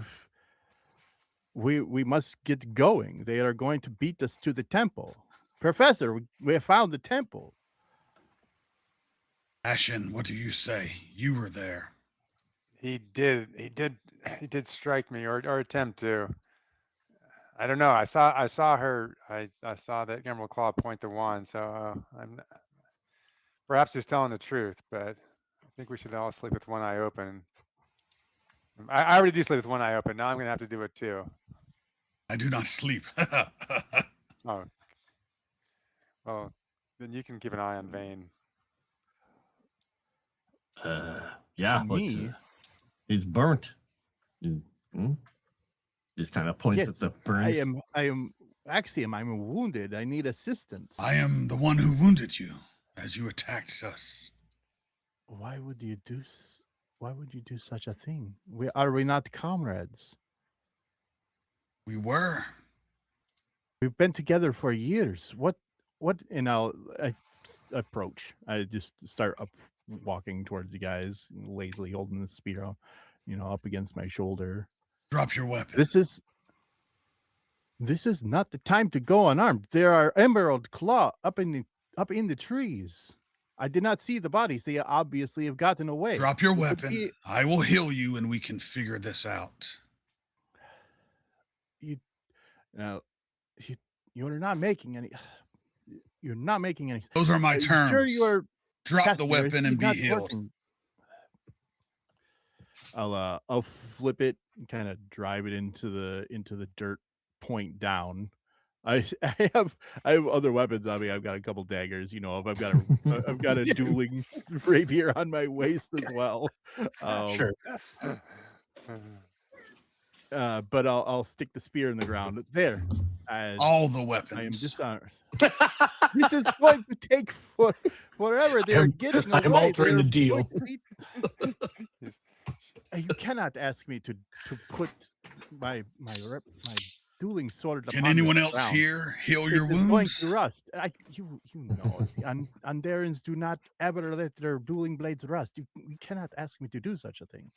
must get going. They are going to beat us to the temple. Professor, we have found the temple. Ashen, what do you say? You were there. He did strike me or attempt to. I don't know. I saw her. I saw that Emerald Claw point the wand. So perhaps he's telling the truth, but I think we should all sleep with one eye open. I already do sleep with one eye open. Now I'm gonna have to do it too. I do not sleep. Oh, well, then you can keep an eye on Vane. Yeah, For but me- he's burnt. Just kind of points Yes, at the burns. I am Axiom. I'm wounded. I need assistance. I am the one who wounded you as you attacked us. Why would you do? Why would you do such a thing? Are we not comrades? We were. We've been together for years. What? And I approach. I just start up walking towards you guys, lazily holding the spear, up against my shoulder. Drop your weapon. This is not the time to go unarmed. There are emerald claw up in the trees. I did not see the bodies. They obviously have gotten away. Drop your weapon. I will heal you, and we can figure this out. You're not making any. You're not making any. Those are my terms. Sure, you are. Drop the weapon and be healed. Working. I'll flip it and kind of drive it into the dirt, point down. I have other weapons on me. I've got a couple daggers. I've got a dueling rapier on my waist as well. Sure. But I'll stick the spear in the ground there. All the weapons. I am dishonored. This is going to take forever. They're getting away. I'm altering the deal. You cannot ask me to put my dueling sword. Can anyone else here heal your wounds? Going to rust. You know, Andarans do not ever let their dueling blades rust. You cannot ask me to do such a thing.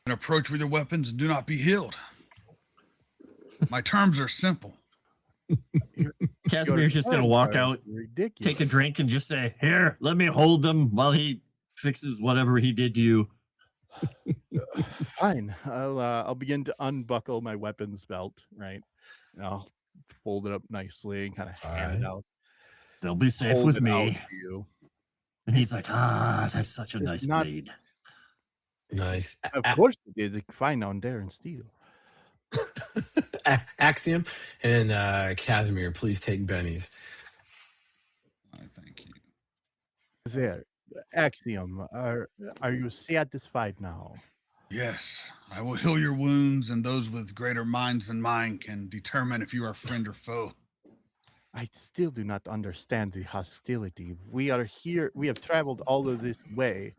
And approach with your weapons and do not be healed. My terms are simple. Kasimir's just gonna walk out, take a drink, and just say, "Here, let me hold them while he fixes whatever he did to you." Fine. I'll begin to unbuckle my weapons belt, right? And I'll fold it up nicely and kind of hand it out. They'll be safe with me. And he's like, that's such a nice blade. Nice. Of course it is. Fine on there and steel. Axiom and Kasimir, please take Benny's. Thank you. There. Axiom, are you satisfied now? Yes, I will heal your wounds, and those with greater minds than mine can determine if you are friend or foe. I still do not understand the hostility. We are here. We have traveled all of this way.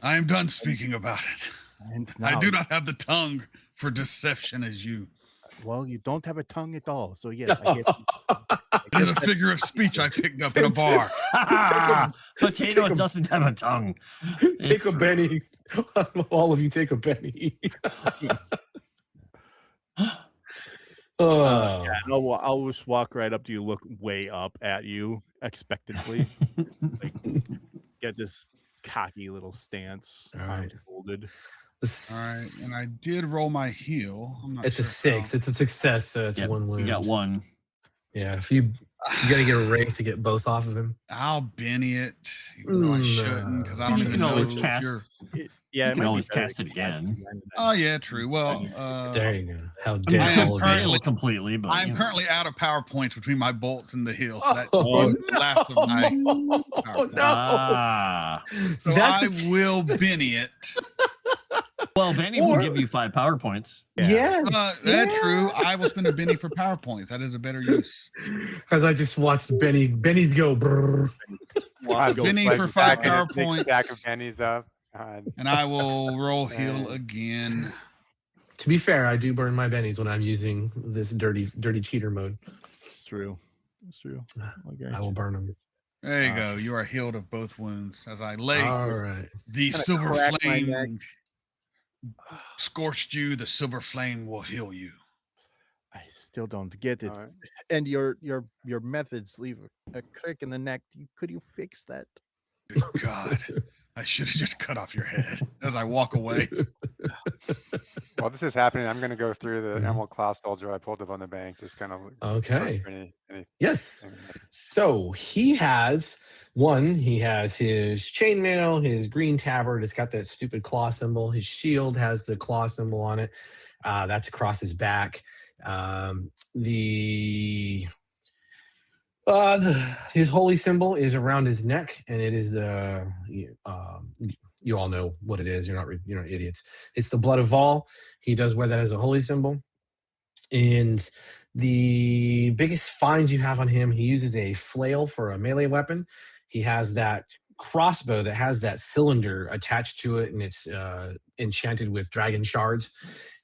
I am done speaking about it. And now, I do not have the tongue for deception as you. Well, you don't have a tongue at all, so yes, I get It is a figure of speech I picked up in a bar. Potato doesn't have a tongue. Take a Benny. All of you take a Benny. Yeah, I'll just walk right up to you, look way up at you expectantly. Get this cocky little stance. All right. Folded. All right, and I did roll my heal. It's a 6. It's a success. So it's one wound. You got one. Yeah, if you gotta get a raise to get both off of him. I'll Benny it, even though I shouldn't, because I don't even know always if cast. you're. You can always cast it again. Oh yeah, true. Well, there you go. How I dare am all of currently you. completely, but I'm currently out of power points between my bolts and the heal. That Oh, is the last of my power points. So That's I will Benny it. Well, Benny will give you 5 power points. Yes. That's true. I will spend a Benny for power points. That is a better use. Because I just watched Benny's go. Brrr. Benny for 5 power points. Stack of pennies up. And I will roll heal again. To be fair, I do burn my bennies when I'm using this dirty cheater mode. It's true. It's true. Okay. I will burn them. There you go. You are healed of both wounds. As I lay All right. the Kinda silver crack my neck. flame scorched you, the silver flame will heal you. I still don't get it. All right. And your methods leave a crick in the neck. Could you fix that? Good God. I should have just cut off your head as I walk away. While this is happening, I'm going to go through the Emerald Claw Soldier I pulled up on the bank. Just kind of Okay. Any Yes. So he has his chainmail, his green tabard. It's got that stupid claw symbol. His shield has the claw symbol on it. That's across his back. His holy symbol is around his neck, and it is you all know what it is. You're not idiots. It's the blood of Vol. He does wear that as a holy symbol. And the biggest finds you have on him, he uses a flail for a melee weapon. He has that crossbow that has that cylinder attached to it, and it's enchanted with dragon shards.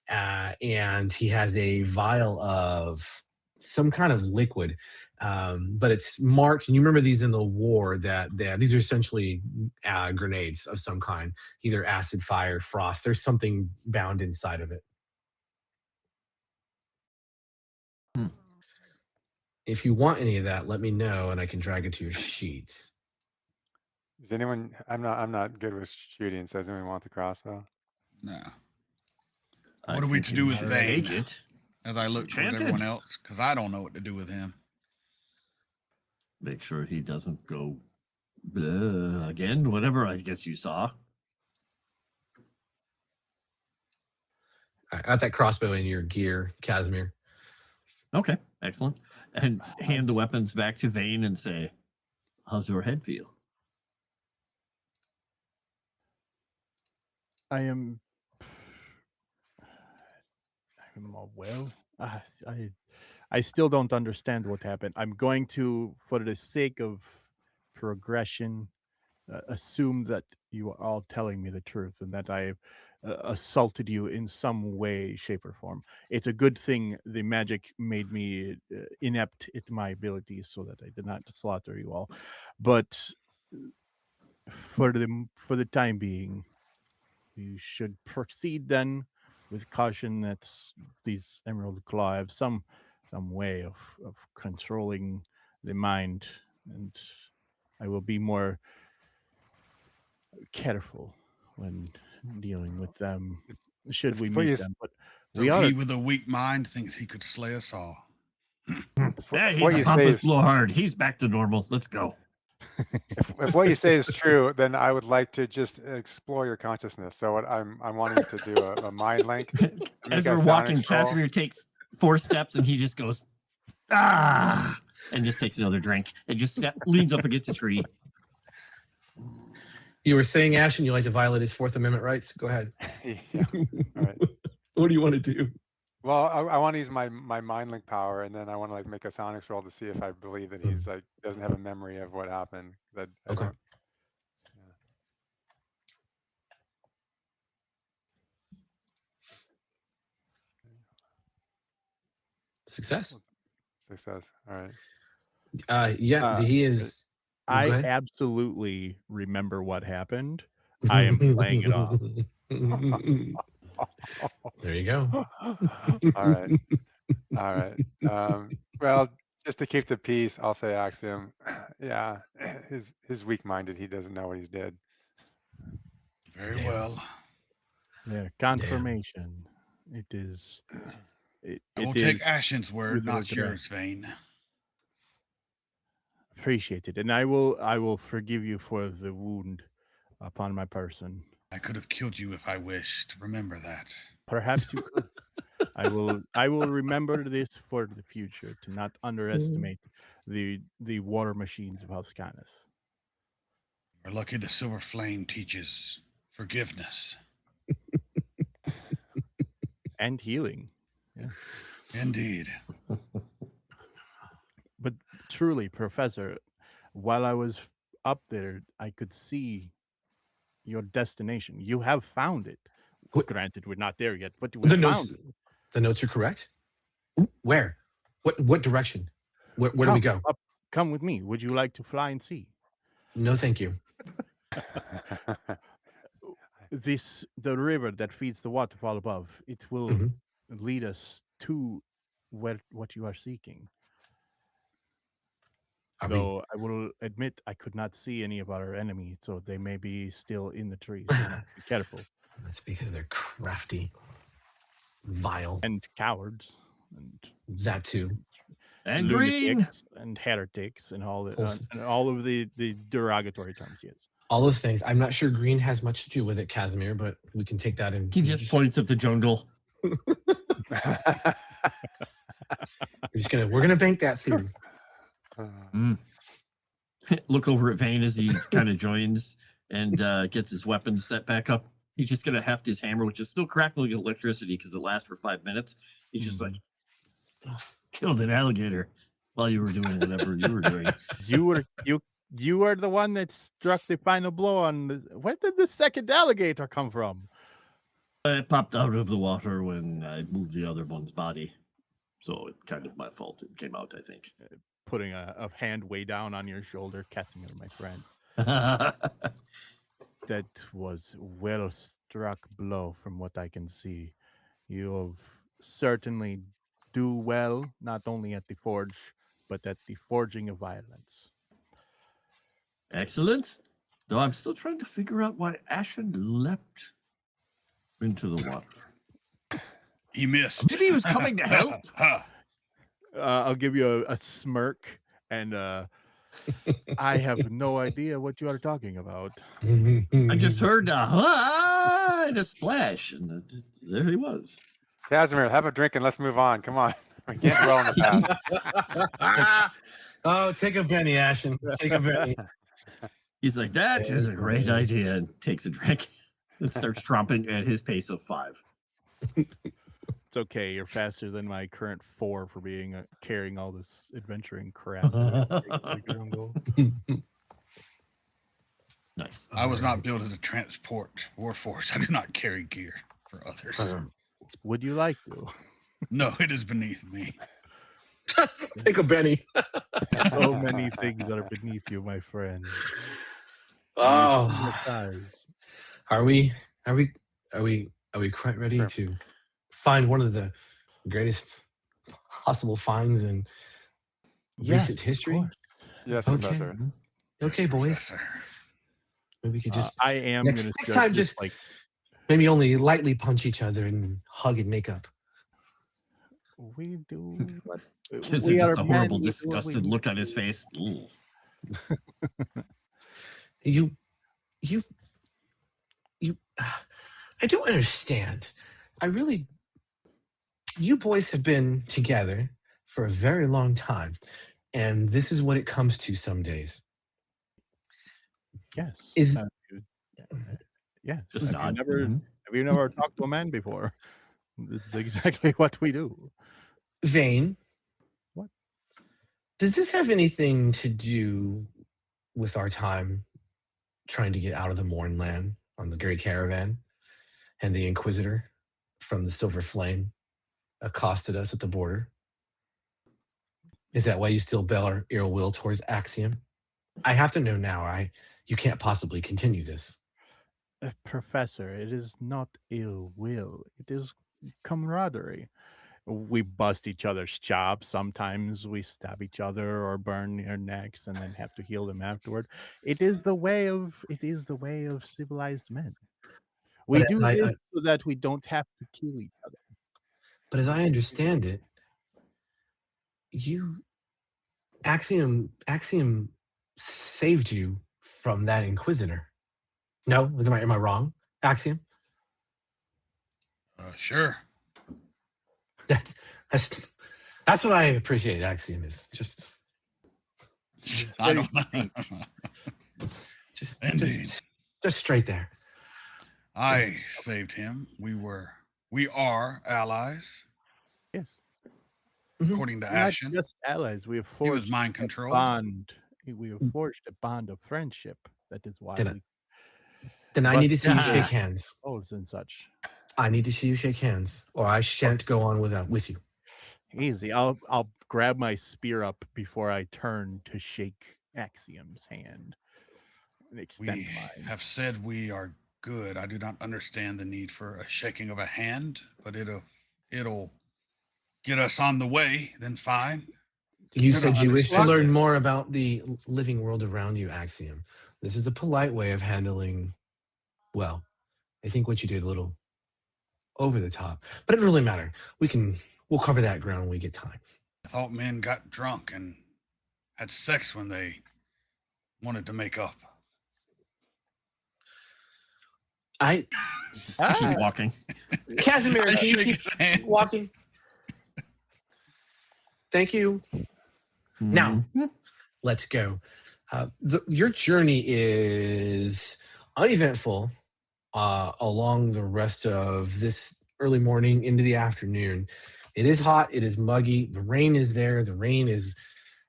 And he has a vial of some kind of liquid, but it's marked. And you remember these in the war that these are essentially grenades of some kind, either acid, fire, frost. There's something bound inside of it. If you want any of that, let me know, and I can drag it to your sheets. Does anyone? I'm not good with shooting. So does anyone want the crossbow? No. I What are we think to you do with should Vane? take it. As I look towards Enchanted. everyone else, because I don't know what to do with him. Make sure he doesn't go again. Whatever I guess you saw. I got that crossbow in your gear, Kasimir. Okay, excellent. And hand the weapons back to Vane and say, "How's your head feel?" I'm well. I still don't understand what happened. I'm going to, for the sake of progression, assume that you are all telling me the truth and that I assaulted you in some way, shape, or form. It's a good thing the magic made me inept at my abilities so that I did not slaughter you all. But for the time being, you should proceed then with caution. That these Emerald Claw have some way of controlling the mind, and I will be more careful when dealing with them should we meet them. But we So are he with a weak mind thinks he could slay us all. Yeah, he's what a you say pompous is, blowhard. He's back to normal. Let's go. if what you say is true, then I would like to just explore your consciousness. So what I'm wanting to do a mind link. As make a we're sonic walking, scroll. Kasimir takes 4 steps and he just goes, "Ah," and just takes another drink and just leans up against a tree. You were saying, Ashen, you like to violate his Fourth Amendment rights? Go ahead. Yeah. All right. What do you want to do? Well, I want to use my mind link power, and then I want to like make a sonic roll to see if I believe that he's like doesn't have a memory of what happened. That I Okay. don't. Success. Success. All right. Yeah, he is. Go I ahead. absolutely remember what happened. I am playing it off. There you go. All right. All right. Well, just to keep the peace, I'll say Axiom. Yeah, his weak-minded. He doesn't know what he's did. Very well. Yeah, confirmation. It is. I will it take is Ashen's word, with not regret. yours, Vane. Appreciated, and I will forgive you for the wound upon my person. I could have killed you if I wished. Remember that. Perhaps you could. I will remember this for the future to not underestimate the water machines of House Canis. We're lucky the Silver Flame teaches forgiveness. And healing. Yeah. Indeed. But truly, Professor, while I was up there, I could see your destination. You have found it. Granted, we're not there yet, but we found it. The notes are correct. Where? What direction? Where do we go? Come with me. Would you like to fly and see? No, thank you. The river that feeds the waterfall above, it will lead us to what you are seeking. Though I will admit I could not see any of our enemies, so they may be still in the trees. So be careful. That's because they're crafty, vile, and cowards, and that too, and green, and heretics, and all of the derogatory terms. Yes, all those things. I'm not sure green has much to do with it, Kasimir, but we can take that in. He just points at the jungle. We're gonna bank that theory. Look over at Vane as he kind of joins and gets his weapons set back up. He's just gonna heft his hammer, which is still crackling electricity because it lasts for 5 minutes. He's just like, killed an alligator while you were doing whatever you were doing. You You are the one that struck the final blow on the. Where did the second alligator come from? It popped out of the water when I moved the other one's body. So it's kind of my fault. It came out, I think. Putting a hand way down on your shoulder, Kasimir, my friend. That was well struck blow from what I can see. You have certainly do well, not only at the forge, but at the forging of violence. Excellent. Though I'm still trying to figure out why Ashen leapt into the water. He missed. Maybe he was coming to help. I'll give you a smirk, and I have no idea what you are talking about. I just heard and a splash, and there he was. Casimir, have a drink and let's move on. Come on. We can't dwell in the past. Oh, take a Benny, Ashen. Take a Benny. He's like, that is a great idea, and takes a drink and starts tromping at his pace of 5. It's okay. You're faster than my current 4 for being carrying all this adventuring crap. Nice. I was not built as a transport warforce. I do not carry gear for others. Would you like to? No, it is beneath me. Take a Benny. So many things that are beneath you, my friend. Oh, Size. are we quite ready to find one of the greatest possible finds in recent history? Yes, Okay. Professor. Okay, boys. Professor. Maybe we could just I am next going to time just like maybe only lightly punch each other and hug and make up. we do. What, Just we are a horrible, men, we do what we disgusted do. look on his face. Ooh. You, I don't understand. You boys have been together for a very long time, and this is what it comes to some days. Yes. Is yeah. Just Have you nod. never Mhm. have you never talked to a man before? This is exactly what we do. Vane? What? Does this have anything to do with our time trying to get out of the Mournland on the Great Caravan, and the Inquisitor from the Silver Flame accosted us at the border? Is that why you still bear ill will towards Axiom? I have to know now. You can't possibly continue this. Professor, it is not ill will. It is camaraderie. We bust each other's chops. Sometimes we stab each other or burn their necks and then have to heal them afterward. It is the way of civilized men. We But do as this so that we don't have to kill each other. But as I understand it, Axiom saved you from that Inquisitor. No, am I wrong, Axiom? Sure. That's what I appreciate. Axiom is just I don't know. just Indeed. just straight there. I saved him. We are allies, Yes. according to We're not Ashen. just allies. We have He was forged mind a controlled. bond. We have forged a bond of friendship. That is why Then I But- need to see you shake hands. oaths and such. I need to see you shake hands, or I shan't go on with you. Easy. I'll grab my spear up before I turn to shake Axiom's hand and extend We mine. have said we are good. I do not understand the need for a shaking of a hand, but it'll get us on the way. Then fine. You You're said not you wish to understanding learn this. more about the living world around you, Axiom. This is a polite way of handling, well, I think what you did a little over the top, but it doesn't really matter. We'll cover that ground when we get time. I thought men got drunk and had sex when they wanted to make up. Keep walking. Kasimir, I can you shake keep his hand. walking? Thank you. Now, Mhm. let's go. Your journey is uneventful along the rest of this early morning into the afternoon. It is hot. It is muggy. The rain is there. The rain is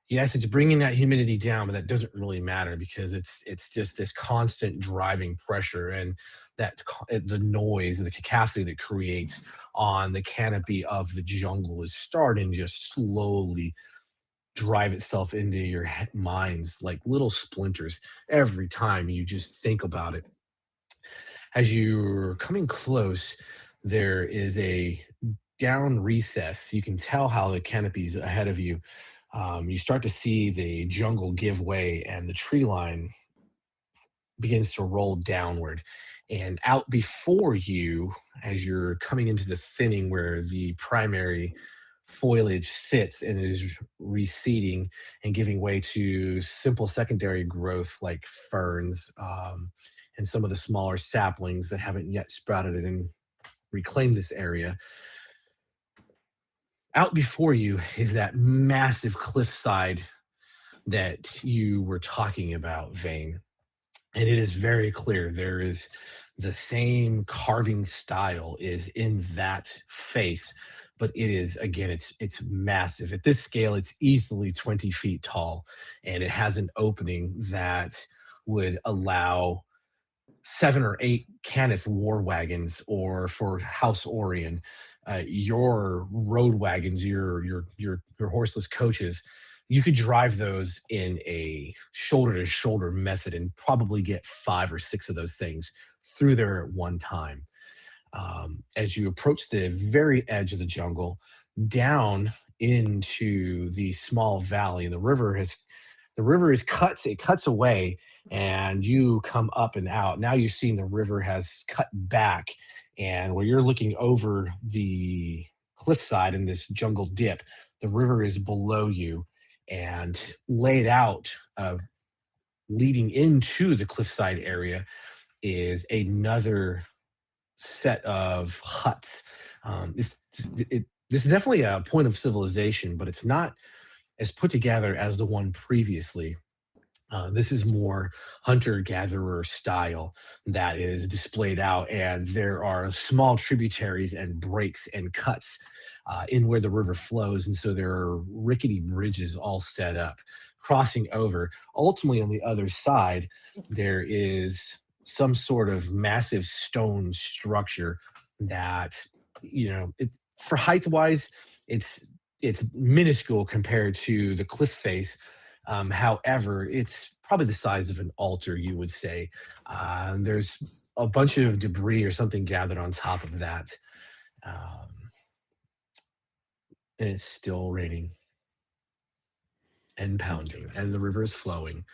Yes, it's bringing that humidity down, but that doesn't really matter because it's just this constant driving pressure and the noise, the cacophony that creates on the canopy of the jungle is starting to just slowly drive itself into your minds like little splinters every time you just think about it. As you're coming close, there is a down recess. You can tell how the canopy's ahead of you. You start to see the jungle give way and the tree line begins to roll downward. And out before you, as you're coming into the thinning where the primary foliage sits and is receding and giving way to simple secondary growth like ferns and some of the smaller saplings that haven't yet sprouted and reclaimed this area. Out before you is that massive cliffside that you were talking about, Vane. And it is very clear there is the same carving style is in that face, but it is, again, it's massive. At this scale, it's easily 20 feet tall, and it has an opening that would allow 7 or 8 Cannith war wagons, or for House Orion, your road wagons, your horseless coaches. You could drive those in a shoulder-to-shoulder method and probably get 5 or 6 of those things through there at one time. As you approach the very edge of the jungle, down into the small valley, and the river cuts away, and you come up and out. Now you're seeing the river has cut back, and where you're looking over the cliffside in this jungle dip, the river is below you and laid out, leading into the cliffside area is another set of huts. This is definitely a point of civilization, but it's not as put together as the one previously. This is more hunter-gatherer style that is displayed out, and there are small tributaries and breaks and cuts in where the river flows, and so there are rickety bridges all set up, crossing over. Ultimately, on the other side, there is some sort of massive stone structure that, for height-wise, it's minuscule compared to the cliff face. However, it's probably the size of an altar, you would say. There's a bunch of debris or something gathered on top of that. And it's still raining and pounding, and the river is flowing.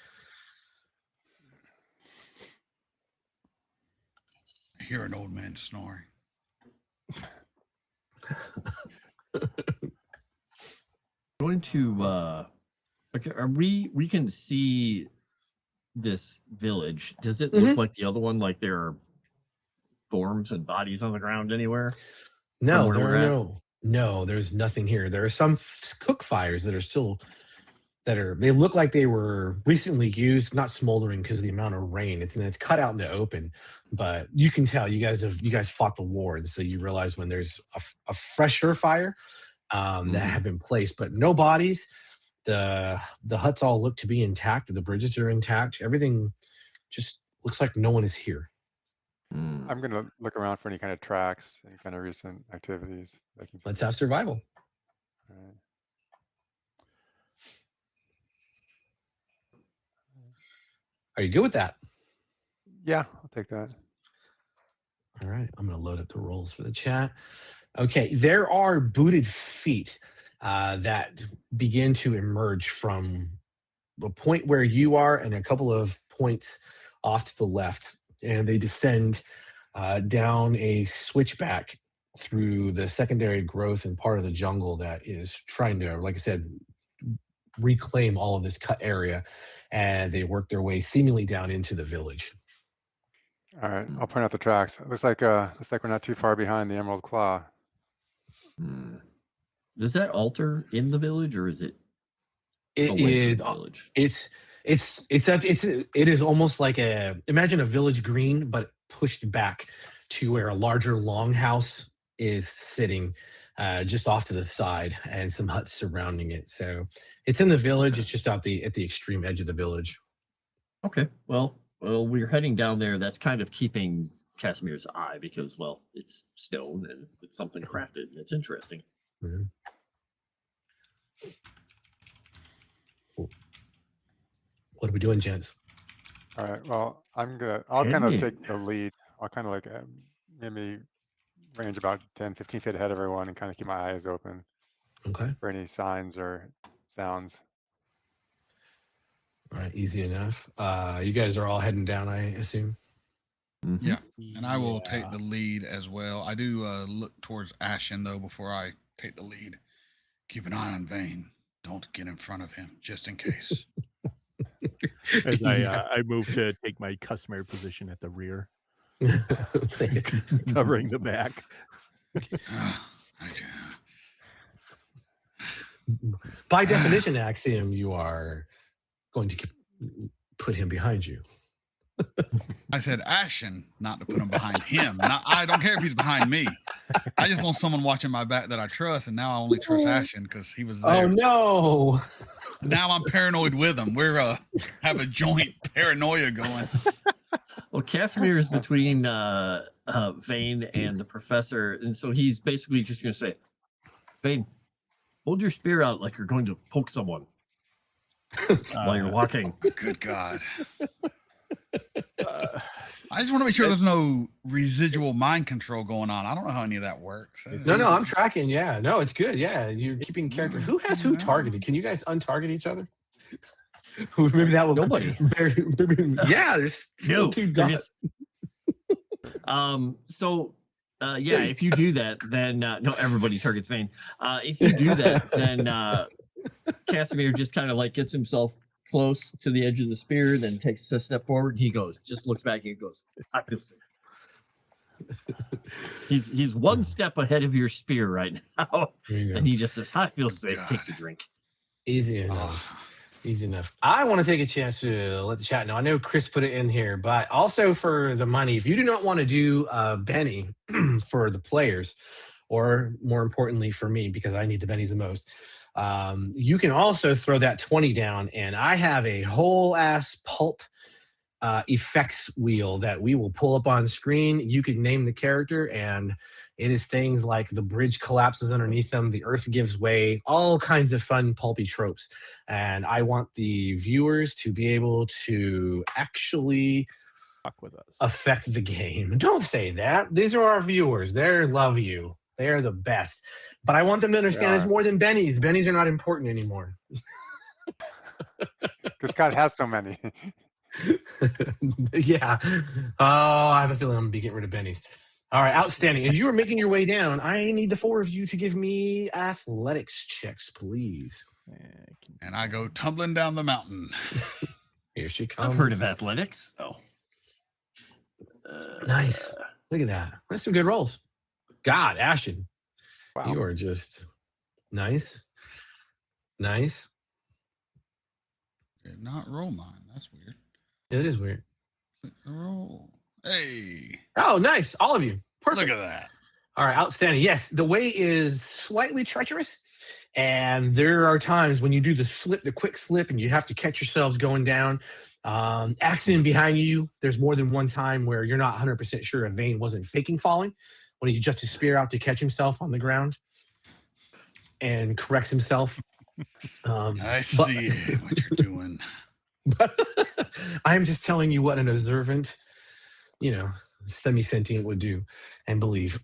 I hear an old man snoring. Going to okay, we can see this village. Does it look like the other one, like there are forms and bodies on the ground anywhere? No, there's nothing here. There are some cook fires that are still they look like they were recently used, not smoldering because of the amount of rain. It's cut out in the open, but you can tell you guys fought the war, and so you realize when there's a fresher fire that have been placed, but no bodies. The huts all look to be intact. The bridges are intact. Everything just looks like no one is here. I'm going to look around for any kind of tracks, any kind of recent activities. Let's have survival. All right. Are you good with that? Yeah, I'll take that. All right, I'm going to load up the rolls for the chat. Okay, there are booted feet that begin to emerge from the point where you are and a couple of points off to the left, and they descend down a switchback through the secondary growth and part of the jungle that is trying to, like I said, reclaim all of this cut area, and they work their way seemingly down into the village. All right, I'll point out the tracks. It looks like we're not too far behind the Emerald Claw. Is that altar in the village, or is it? It is. Village? It is almost like imagine a village green, but pushed back to where a larger longhouse is sitting just off to the side, and some huts surrounding it. So it's in the village. It's just at the extreme edge of the village. Okay. Well, we're heading down there. That's kind of keeping Kasimir's eye because, well, it's stone and it's something crafted and it's interesting. Mhm. What are we doing, gents? All right. Well, I'll kind of Hey. take the lead. I'll kind of like maybe range about 10, 15 feet ahead of everyone and kind of keep my eyes open Okay. for any signs or sounds. All right. Easy enough. You guys are all heading down, I assume. Mhm. Yeah. And I will Yeah. take the lead as well. I do look towards Ashen, though, before I take the lead. Keep an eye on Vane. Don't get in front of him, just in case. As Yeah. I move to take my customary position at the rear, Say- covering the back. Ah, By definition, Axiom, you are going to put him behind you. I said Ashen, not to put him behind him. I don't care if he's behind me. I just want someone watching my back that I trust, and now I only trust Ashen because he was there. Oh no! Now I'm paranoid with him. We're have a joint paranoia going. Well, Kasimir is between Vane and the professor, and so he's basically just going to say, "Vane, hold your spear out like you're going to poke someone while you're walking." Good God. I just want to make sure there's no residual mind control going on. I don't know how any of that works. No, I'm tracking. Yeah, no, it's good. Yeah, you're keeping character. Who has who targeted? Can you guys untarget each other? Maybe that will Nobody. Yeah, there's still No, two they're dots. Yeah, if you do that, then no, everybody targets Vane. If you do that, then Kasimir just kind of like gets himself close to the edge of the spear, then takes a step forward. He just looks back and goes, "I feel safe." He's one step ahead of your spear right now, There you go. and he just says, "I feel safe." God. Takes a drink. Easy enough. Easy enough. I want to take a chance to let the chat know. I know Chris put it in here, but also for the money, if you do not want to do Benny for the players, or more importantly for me, because I need the bennies the most, you can also throw that 20 down, and I have a whole ass Pulp effects wheel that we will pull up on screen. You can name the character, and it is things like the bridge collapses underneath them, the earth gives way, all kinds of fun pulpy tropes. And I want the viewers to be able to actually Fuck with us. affect the game. Don't say that. These are our viewers. They love you. They are the best. But I want them to understand it's more than bennies. Bennies are not important anymore. Because Scott has so many. Yeah. Oh, I have a feeling I'm going to be getting rid of bennies. All right, outstanding. If you are making your way down, I need the four of you to give me athletics checks, please. And I go tumbling down the mountain. Here she comes. I've heard of athletics. Oh, Nice. Look at that. That's some good rolls. God, Ashen, Wow. you are just nice. Nice. Did not roll mine. That's weird. It is weird. Click the roll. Hey, Oh, nice. All of you. Perfect. look at that. All right, outstanding. Yes, the way is slightly treacherous, and there are times when you do the quick slip, and you have to catch yourselves going down. Accident behind you. There's more than one time where you're not 100% sure if Vane wasn't faking falling when he adjusts his spear out to catch himself on the ground and corrects himself. I see what you're doing. I'm just telling you what an observant, semi-sentient would do and believe.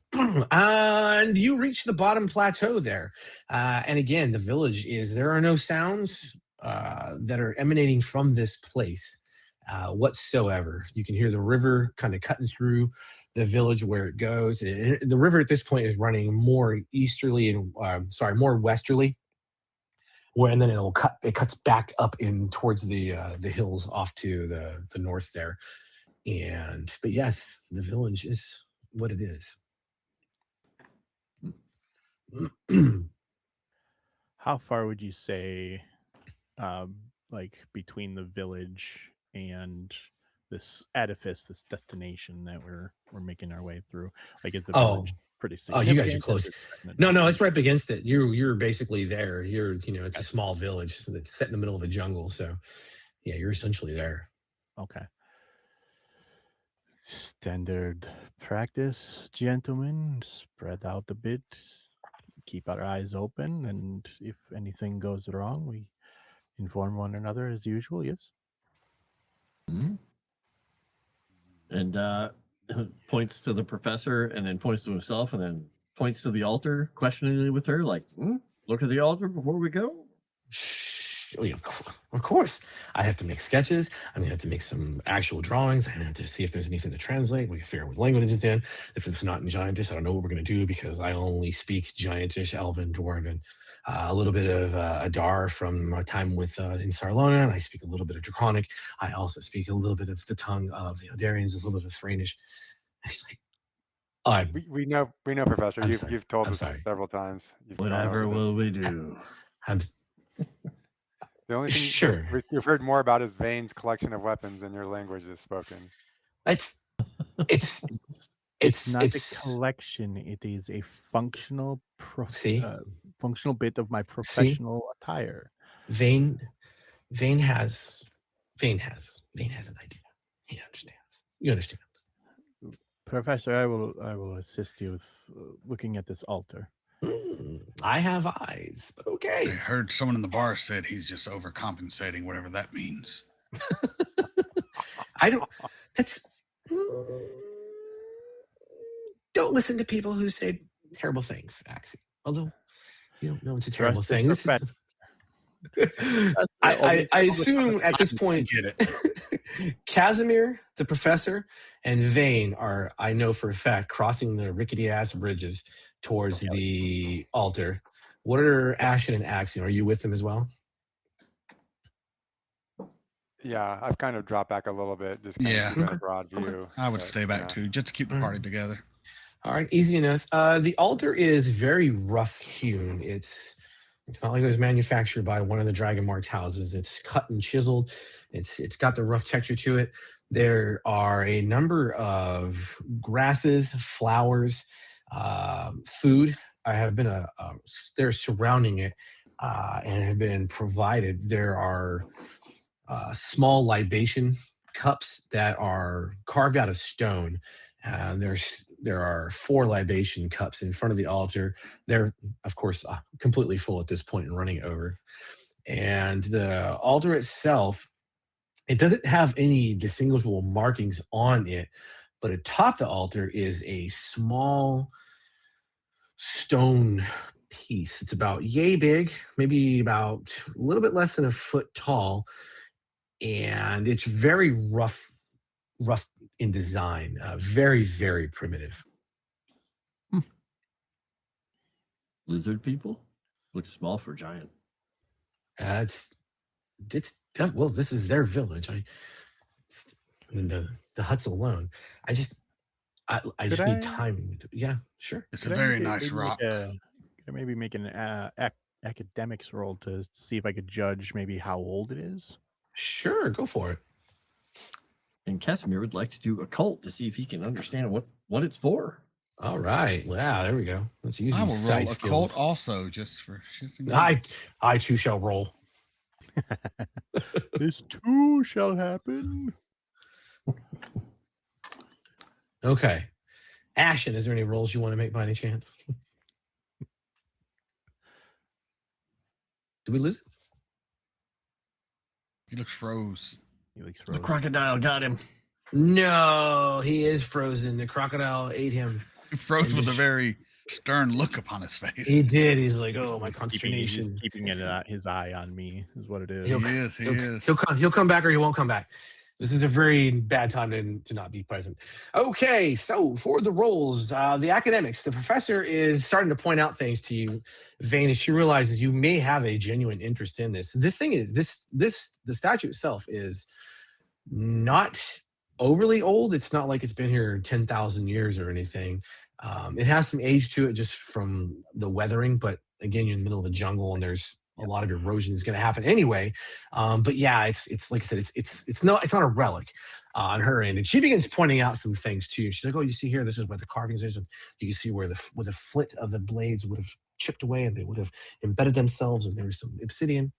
And you reach the bottom plateau there. And again, the village there are no sounds that are emanating from this place whatsoever. You can hear the river kind of cutting through the village where it goes. The river at this point is running more easterly and more westerly. And then it cuts back up in towards the hills off to the north there. But yes, the village is what it is. How far would you say, like between the village and this edifice, this destination that we're making our way through? Like, is the village pretty Oh, significant. you guys are close. No, it's right up against it. You're basically there. It's a small village that's set in the middle of a jungle. So, yeah, you're essentially there. Okay. Standard practice, gentlemen. Spread out a bit. Keep our eyes open, and if anything goes wrong, we inform one another as usual. Yes. Mhm. And points to the professor, and then points to himself, and then points to the altar, questioningly with her, like, look at the altar before we go. Oh, yeah, of course. I have to make sketches. I'm gonna have to make some actual drawings. I'm gonna have to see if there's anything to translate. We can figure out what language it's in. If it's not in Giantish, I don't know what we're gonna do because I only speak Giantish, Elven, Dwarven, a little bit of Adar from my time with in Sarlona, and I speak a little bit of Draconic. I also speak a little bit of the tongue of the Odarians, a little bit of Thranish. We know, Professor. You've told I'm us sorry. several times. Whatever will we do? The only thing Sure. we've heard more about is Vane's collection of weapons and your language is spoken. It's not a collection. It is a functional functional bit of my professional attire. Vane has an idea. He understands. You understand. Professor, I will assist you with looking at this altar. I have eyes, but okay. I heard someone in the bar said he's just overcompensating, whatever that means. Don't listen to people who say terrible things, Axiom. Although you don't know it's a terrible thing. This is, I assume at this point, Get it. Kasimir, the professor, and Vane are, I know for a fact, crossing the rickety ass bridges towards the altar. What are Ashen and Axiom? Are you with them as well? Yeah, I've kind of dropped back a little bit, just kind of keeping a broad view. I would stay back too, just to keep the party together. All right, easy enough. The altar is very rough hewn. It's not like it was manufactured by one of the dragonmarked houses. It's cut and chiseled. It's got the rough texture to it. There are a number of grasses, flowers, food. They're surrounding it and have been provided. There are small libation cups that are carved out of stone. There are 4 libation cups in front of the altar. They're, of course, completely full at this point and running over. And the altar itself, it doesn't have any distinguishable markings on it, but atop the altar is a small stone piece. It's about yay big, maybe about a little bit less than a foot tall, and it's very rough in design, very, very primitive. Lizard people? Looks small for giant. It's well, this is their village. The huts alone. I just need time. Yeah, sure. It's a very nice rock. Could I maybe make an academics roll to see if I could judge maybe how old it is? Sure, go for it. And Kasimir would like to do occult to see if he can understand what it's for. All right. Wow, there we go. Let's use I will these roll side a skills. cult also, just for shits and giggles. I too shall roll. This too shall happen. Okay. Ashen, is there any rolls you want to make by any chance? Did we lose it? He looks froze. The crocodile got him. No, he is frozen. The crocodile ate him. He froze with a very stern look upon his face. He did. He's like, oh, my consternation. He's keeping his eye on me is what it is. He is. He'll come back or he won't come back. This is a very bad time to not be present. Okay, so for the roles, the academics, the professor is starting to point out things to you, Vane, as she realizes you may have a genuine interest in this. This thing is the statue itself is not overly old. It's not like it's been here 10,000 years or anything. It has some age to it just from the weathering, but again, you're in the middle of the jungle and there's a lot of erosion is going to happen anyway. But yeah, it's like I said, it's not a relic on her end. And she begins pointing out some things too. She's like, "Oh, you see here, this is where the carvings is, and you can see where the flint of the blades would have chipped away, and they would have embedded themselves, and there was some obsidian."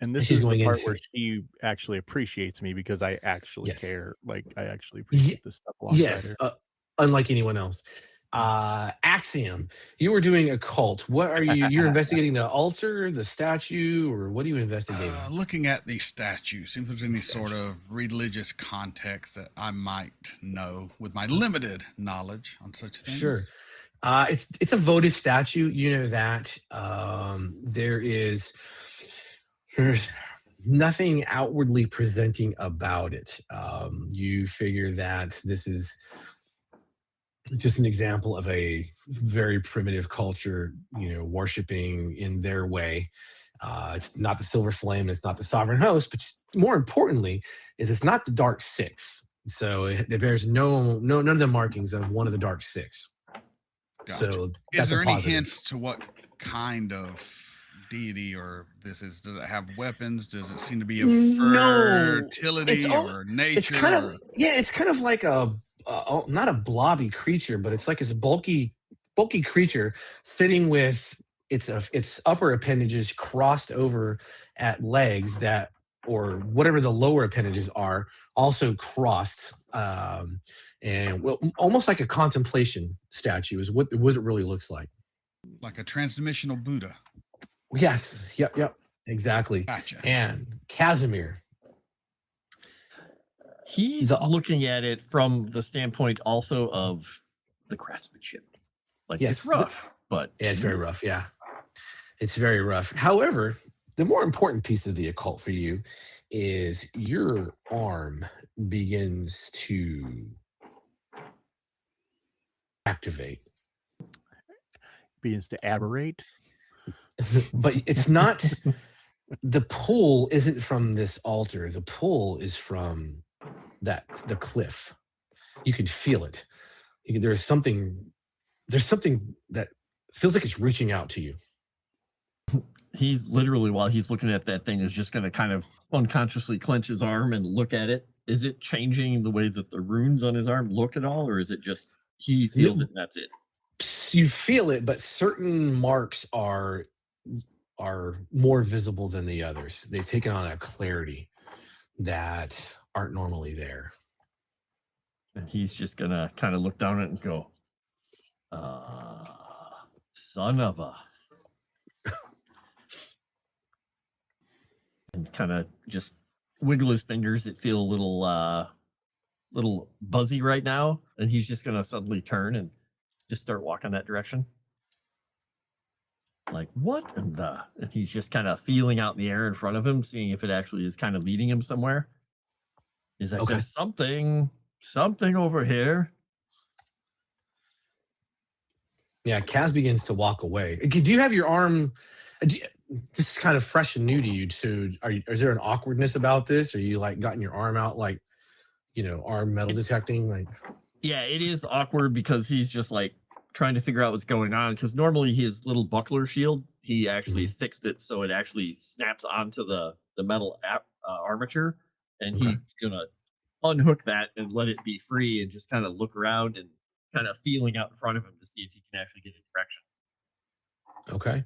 And this she's is the going part into where she actually appreciates me because I actually Yes. care. Like I actually appreciate this stuff alongside Yes, her. unlike anyone else. Axiom, you were doing a cult. What are you? You're investigating the altar, the statue, or what are you investigating? Looking at the statue, see if there's any sort Statue. of religious context that I might know with my limited knowledge on such things. Sure. It's a votive statue. You know that. There's nothing outwardly presenting about it. You figure that this is just an example of a very primitive culture, worshiping in their way. It's not the Silver Flame, it's not the Sovereign Host, but more importantly, is it's not the Dark Six. So it bears none of the markings of one of the Dark Six. Gotcha. So Is that's there a any positive. hints to what kind of deity or this is? Does it have weapons? Does it seem to be of No, fertility or nature? it's kind of it's kind of like a not a blobby creature, but it's like this bulky creature sitting with its upper appendages crossed over at legs that, or whatever the lower appendages are, also crossed, and well, almost like a contemplation statue is what it really looks like. Like a transdimensional Buddha. Yes, yep, exactly. Gotcha. And Kasimir, He's looking at it from the standpoint also of the craftsmanship. Like Yes, it's rough, but yeah, it's very rough. Yeah, it's very rough. However, the more important piece of the occult for you is your arm begins to activate. Begins to aberrate. But it's not, the pull isn't from this altar. The pull is from the cliff. You can feel it. There's something that feels like it's reaching out to you. he's literally, while he's looking at that thing, is just going to kind of unconsciously clench his arm and look at it. Is it changing the way that the runes on his arm look at all, or is it just he feels it and that's it? You feel it, but certain marks are more visible than the others. They've taken on a clarity that aren't normally there. And he's just going to kind of look down at it and go, son of a... and kind of just wiggle his fingers that feel a little buzzy right now. And he's just going to suddenly turn and just start walking that direction. Like, what in the... And he's just kind of feeling out in the air in front of him, seeing if it actually is kind of leading him somewhere. He's like, Okay. There's something over here. Yeah, Kaz begins to walk away. Do you have your arm? This is kind of fresh and new to you. So, is there an awkwardness about this? Are you like gotten your arm out, like, arm metal detecting? Like, Yeah, it is awkward because he's just like trying to figure out what's going on. Because normally his little buckler shield, he actually fixed it so it actually snaps onto the metal armature, and he's gonna unhook that and let it be free and just kind of look around and kind of feeling out in front of him to see if he can actually get a direction. okay,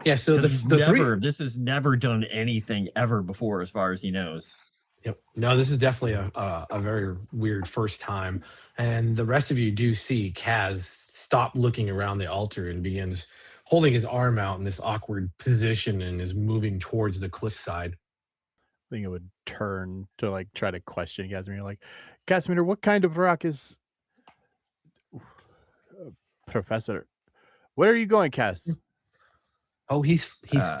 yeah. So This has never done anything ever before, as far as he knows. Yep. No, this is definitely a very weird first time, and the rest of you do see Kaz stop looking around the altar and begins holding his arm out in this awkward position and is moving towards the cliffside. I think it would turn to like try to question Kasimir. Like, Kasimir, what kind of rock is Professor? Where are you going, Kaz? Oh, he's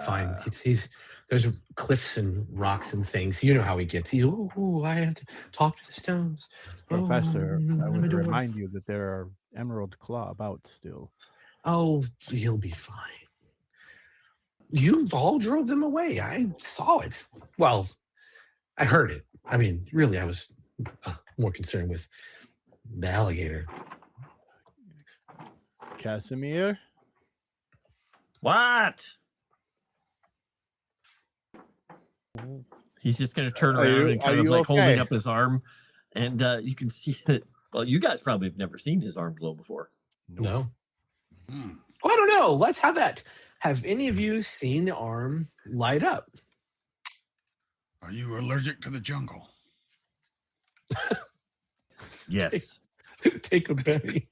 fine. He's there's cliffs and rocks and things. You know how he gets. He's I have to talk to the stones. Professor, I would doors. remind you that there are Emerald Claw about still. Oh, he'll be fine. You all drove them away. I saw it. Well, I heard it. I mean, really, I was more concerned with the alligator. Kasimir? What? He's just going to turn Are you- around and are kind of you like holding okay? up his arm, and you can see that. Well, you guys probably have never seen his arm glow before. No. Hmm. Well, I don't know. Let's have that. Have any of you seen the arm light up? Are you allergic to the jungle? Yes. Take a Benny.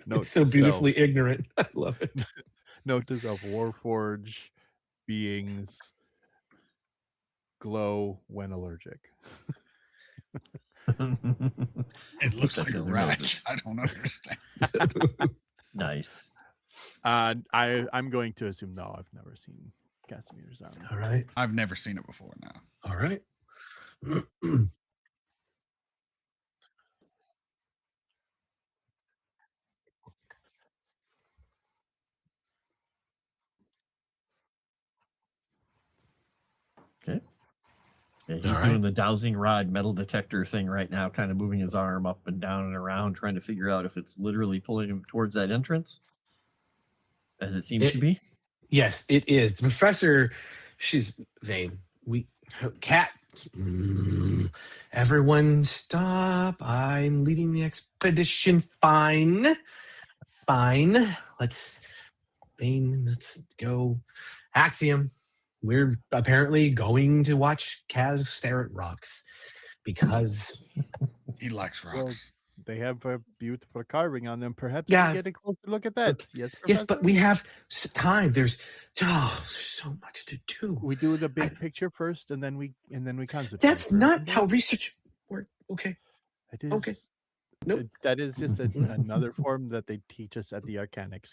Note It's so to beautifully ignorant. I love it. self. Note to self: Warforge beings glow when allergic. It looks Except like a for their rash. noses. I don't understand. Nice. I'm going to assume no. I've never seen Kasimir's arm. All right. I've never seen it before now. All right. Okay. Yeah, he's All right. doing the dowsing rod metal detector thing right now, kind of moving his arm up and down and around, trying to figure out if it's literally pulling him towards that entrance, as it seems to be. Yes, it is. The professor, she's Vane. Cat. Everyone stop. I'm leading the expedition. Fine. Let's go. Axiom. We're apparently going to watch Kaz stare at rocks because He likes Well, rocks. they have a beautiful carving on them. Perhaps Yeah. we get a closer look at that. Yes, yes, but Professor? we have time. There's so much to do. we do the big picture first, and then we concentrate. That's not remember? how research works. Okay. It is. Okay. Nope. That is just another form that they teach us at the Arcanics.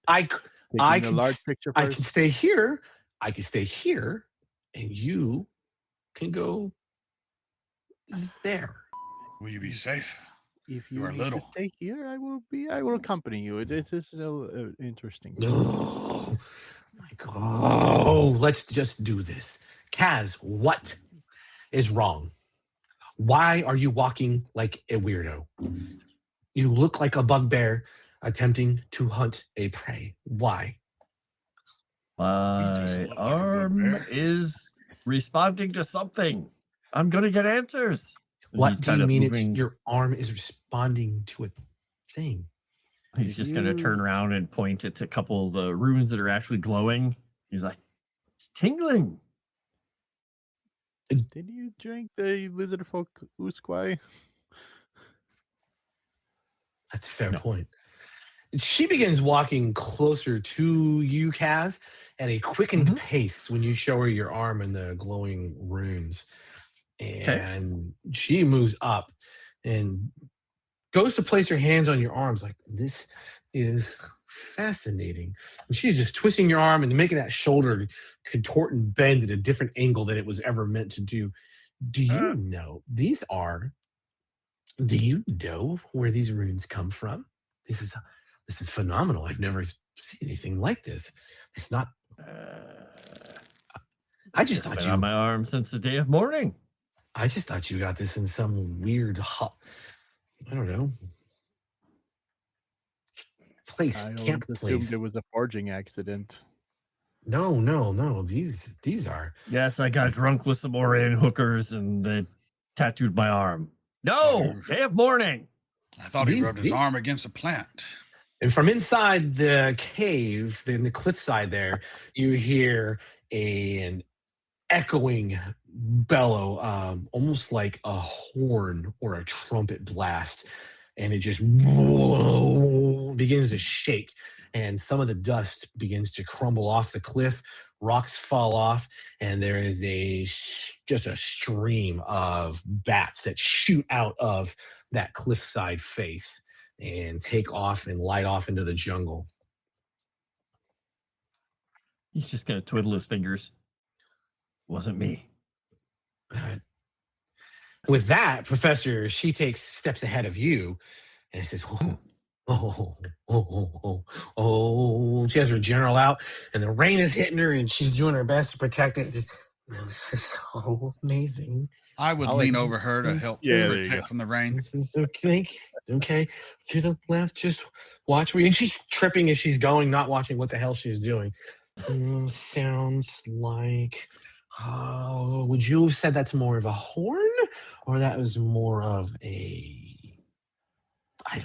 I Taking the can large s- picture I first. can stay here. I can stay here, and you can go there. Will you be safe? If You you are need to little. stay here, I will accompany you. It is still interesting. Oh my God! Oh, let's just do this. Kaz, what is wrong? Why are you walking like a weirdo? You look like a bugbear attempting to hunt a prey. Why? doesn't My look like a arm bugbear. is responding to something. I'm going to get answers. And What he's do kind you of mean? moving. It's your arm is responding to a thing. He's just going to turn around and point at a couple of the runes that are actually glowing. He's like, it's tingling. Did you drink the lizard folk usquai? That's a fair No. point. She begins walking closer to you, Kaz, at a quickened pace when you show her your arm and the glowing runes. And she moves up and goes to place her hands on your arms like, this is fascinating. And she's just twisting your arm and making that shoulder contort and bend at a different angle than it was ever meant to do. Do you know do you know where these runes come from? This is phenomenal. I've never seen anything like this. It's not. I just It's thought been you. on my arm since the day of mourning. I just thought you got this in some weird, I don't know, place, I camp always assumed place. it was a forging accident. No. These are. Yes, I got drunk with some Orion hookers and they tattooed my arm. No, day of mourning. I thought he These- rubbed his these- arm against a plant. And from inside the cave, in the cliffside there, you hear an echoing bellow, almost like a horn or a trumpet blast. And it just begins to shake. And some of the dust begins to crumble off the cliff. Rocks fall off. And there is just a stream of bats that shoot out of that cliffside face and take off and light off into the jungle. He's just going to twiddle his fingers. Wasn't me. With that, Professor, she takes steps ahead of you and says, oh. She has her general out and the rain is hitting her and she's doing her best to protect it. Just, this is so amazing. I would I'll lean let- over her to help Yeah, there you protect go. from the rain. This is okay. Okay. To the left, just watch where you, and she's tripping as she's going, not watching what the hell she's doing. Sounds like Oh, would you have said that's more of a horn, or that was more of a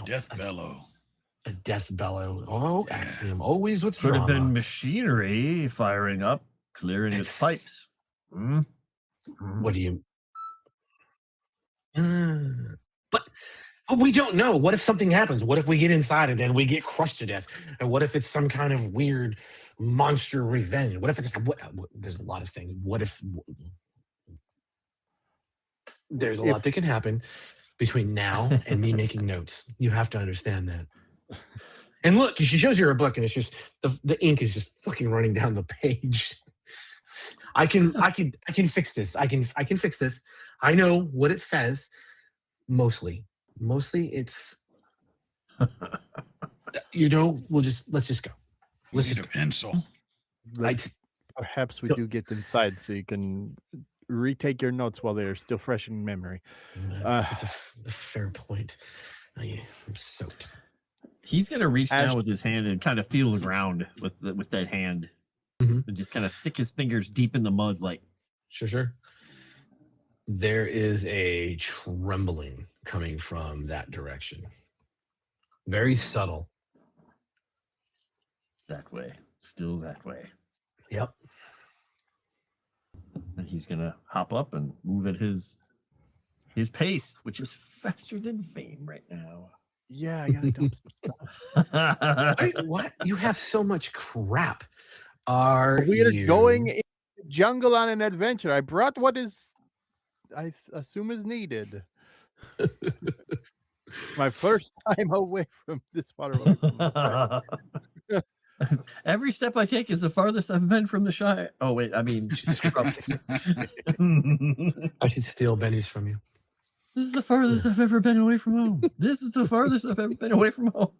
Death bellow. a death bellow? Oh, Yeah. Axiom, always with Could have drama. been machinery firing up, clearing its It's- pipes. Hmm? What do you? But we don't know. What if something happens? What if we get inside and then we get crushed to death? And what if it's some kind of weird monster revenge? What if it's there's a lot of things. What if there's a lot that can happen between now and me making notes? You have to understand that. And look, she shows you her book, and it's just the ink is just fucking running down the page. I can fix this. I can fix this. I know what it says. Mostly it's let's just go. Let's use a pencil. Perhaps we do get inside so you can retake your notes while they're still fresh in memory. It's a fair point. I'm soaked. He's gonna reach down with his hand and kind of feel the ground with that hand, and just kind of stick his fingers deep in the mud, like. Sure. There is a trembling coming from that direction. Very subtle. That way. Still that way. Yep. And he's gonna hop up and move at his pace, which is faster than Vane right now. Yeah, I gotta dump some stuff. Wait, what? You have so much crap. Are We are you going in the jungle on an adventure. I brought what is, I assume, is needed. My first time away from this water. Away from the Every step I take is the farthest I've been from the Shire. Oh wait, I mean, Jesus Christ. I should steal bennies from you. This is the farthest I've ever been away from home. This is the farthest I've ever been away from home.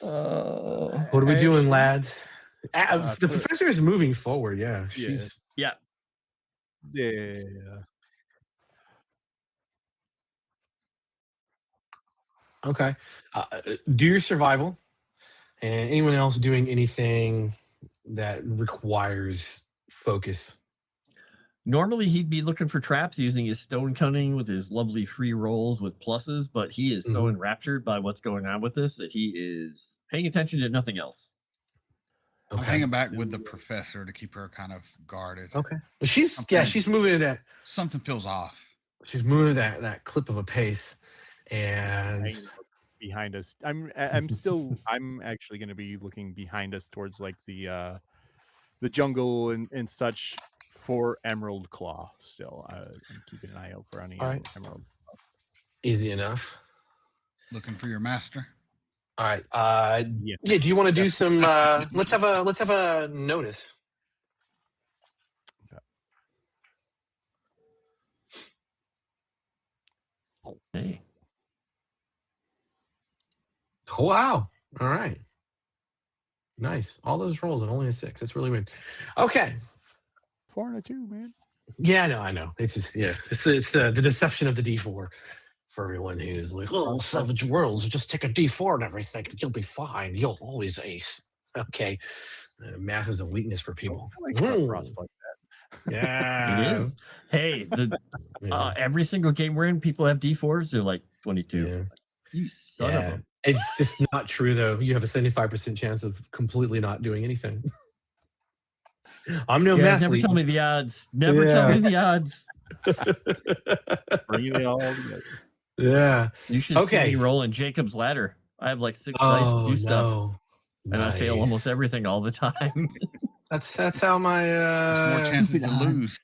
What are we doing, lads? The professor is moving forward. Yeah, she's Yeah. okay. Do your survival, and anyone else doing anything that requires focus. Normally, he'd be looking for traps using his stone cunning with his lovely free rolls with pluses, but he is so enraptured by what's going on with this that he is paying attention to nothing else. I'm hanging back with the professor to keep her kind of guarded. Okay. She's moving at something feels off. She's moving at that clip of a pace, and behind us. I'm actually going to be looking behind us towards like the jungle and such for Emerald Claw. Still, I'm keeping an eye out for any Emerald Claw. Easy enough. Looking for your master. All right. Yeah. Do you want to do some? Let's have a notice. Hey. Oh, wow. All right. Nice. All those rolls and only a 6. That's really weird. Okay. 4 and a 2, man. Yeah, I know. It's just it's the deception of the D4 for everyone who's like, oh, Savage Worlds, just take a D4 and everything. You'll be fine. You'll always ace. Okay. Math is a weakness for people. Like that. Yeah. It is. Hey, every single game we're in, people have D4s. They're like 22. Yeah. You son of a. It's just not true, though. You have a 75% chance of completely not doing anything. I'm no math. Never tell me the odds. Never tell me the odds. Bringing it all together. Yeah. You should see me rolling Jacob's Ladder. I have like 6 dice to do stuff. And I fail almost everything all the time. That's how my There's more chances to lose.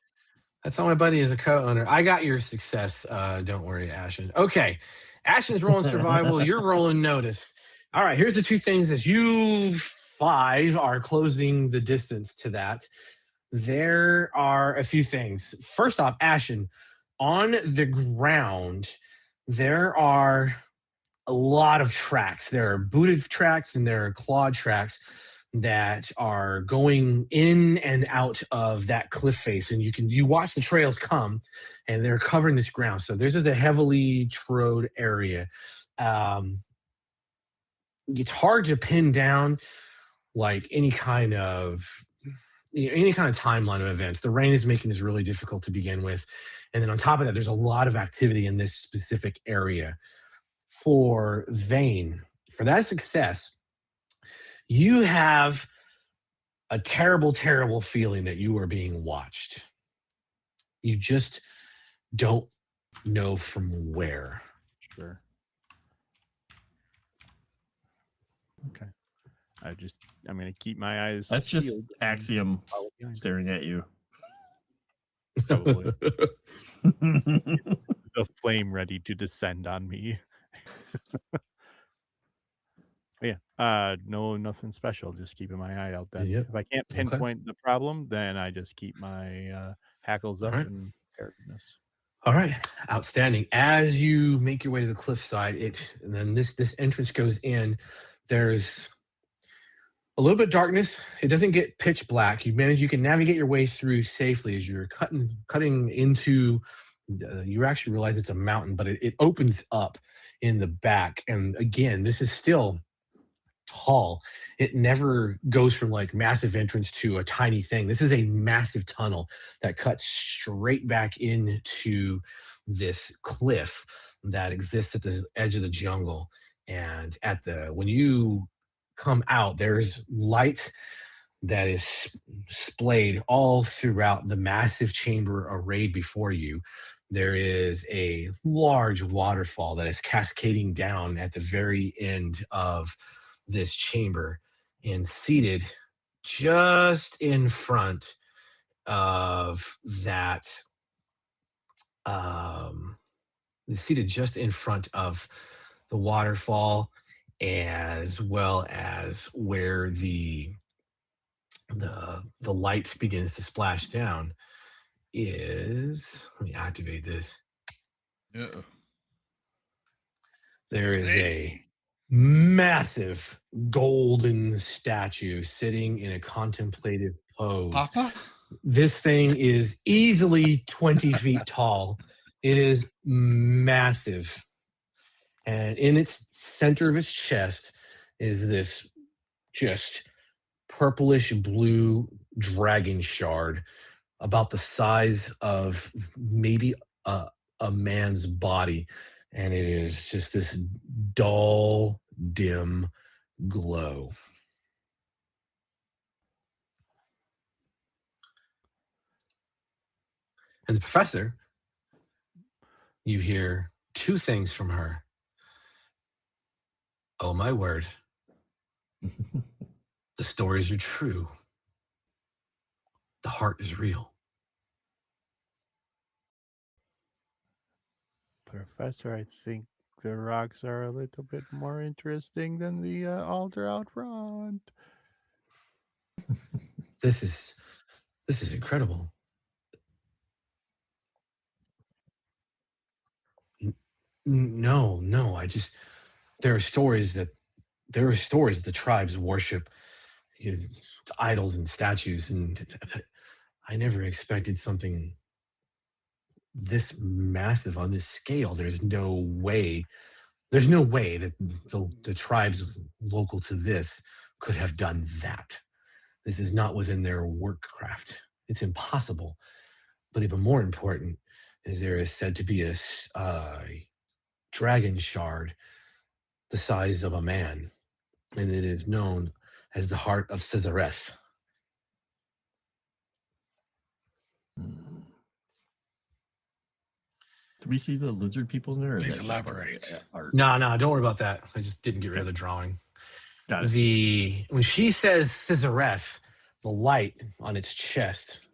That's how my buddy is a co-owner. I got your success. Don't worry, Ashen. Okay. Ashen's rolling survival. You're rolling notice. All right. Here's the 2 things as you 5 are closing the distance to that. There are a few things. First off, Ashen, on the ground, there are a lot of tracks. There are booted tracks and there are clawed tracks that are going in and out of that cliff face, and you watch the trails come, and they're covering this ground. So this is a heavily trod area. It's hard to pin down like any kind of any kind of timeline of events. The rain is making this really difficult to begin with. And then on top of that, there's a lot of activity in this specific area. For Vane, for that success, you have a terrible, terrible feeling that you are being watched. You just don't know from where. Sure. Okay. I'm going to keep my eyes. That's just peeled. Axiom staring at you. Probably. The flame ready to descend on me. Yeah. No, nothing special. Just keeping my eye out then. Yep. If I can't pinpoint the problem, then I just keep my hackles up and preparedness. All right, outstanding. As you make your way to the cliffside, and then this entrance goes in. There's a little bit of darkness. It doesn't get pitch black. You can navigate your way through safely as you're cutting into. You actually realize it's a mountain, but it opens up in the back. And again, this is still tall. It never goes from like massive entrance to a tiny thing. This is a massive tunnel that cuts straight back into this cliff that exists at the edge of the jungle. And when you come out, there's light that is splayed all throughout the massive chamber arrayed before you. There is a large waterfall that is cascading down at the very end of this chamber, and seated just in front of that, seated just in front of the waterfall, as well as where the light begins to splash down, is, let me activate this. Uh-oh. There is a massive golden statue sitting in a contemplative pose. Papa? This thing is easily 20 feet tall. It is massive. And in its center of its chest is this just purplish blue dragon shard about the size of maybe a man's body. And it is just this dull, dim glow. And the professor, you hear two things from her. Oh, my word. The stories are true. The heart is real. Professor, I think the rocks are a little bit more interesting than the altar out front. This is incredible. No, there are stories that the tribes worship idols and statues, and I never expected something this massive on this scale. There's no way that the tribes local to this could have done that. This is not within their workcraft. It's impossible. But even more important is there is said to be a dragon shard the size of a man, and it is known as the heart of Cesareth. Do we see the lizard people in there? Or is Please that elaborate. art? No, don't worry about that. I just didn't get rid of the drawing. Got it. When she says Cesareth, the light on its chest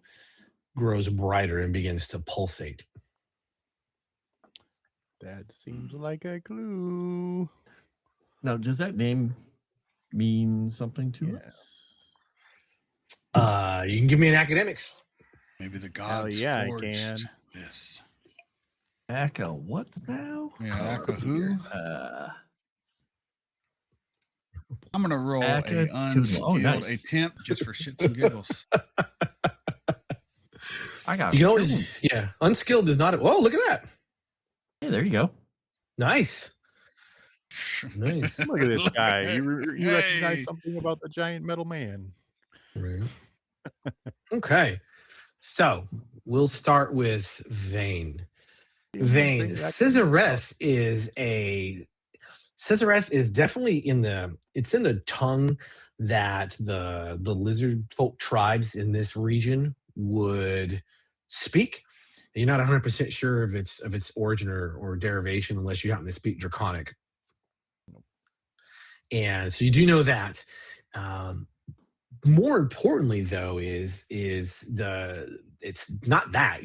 grows brighter and begins to pulsate. That seems like a clue. Now, does that name mean something to Yeah. us? You can give me an academics. Maybe the gods yeah, I forged can. this. Aka, what's now? Yeah, Aka who? I'm gonna roll Aka a unskilled nice. attempt just for shits and giggles. I got You can it. always, unskilled is not. Oh, look at that! Hey, there you go. Nice. Nice. Look at this guy. You Hey. recognize something about the giant metal man. Right. Okay. So we'll start with Vane. Vane. Sizareth is definitely in the tongue that the lizard folk tribes in this region would speak. You're not 100% sure of its origin or derivation unless you happen to speak Draconic. And so you do know that. More importantly, though, it's not that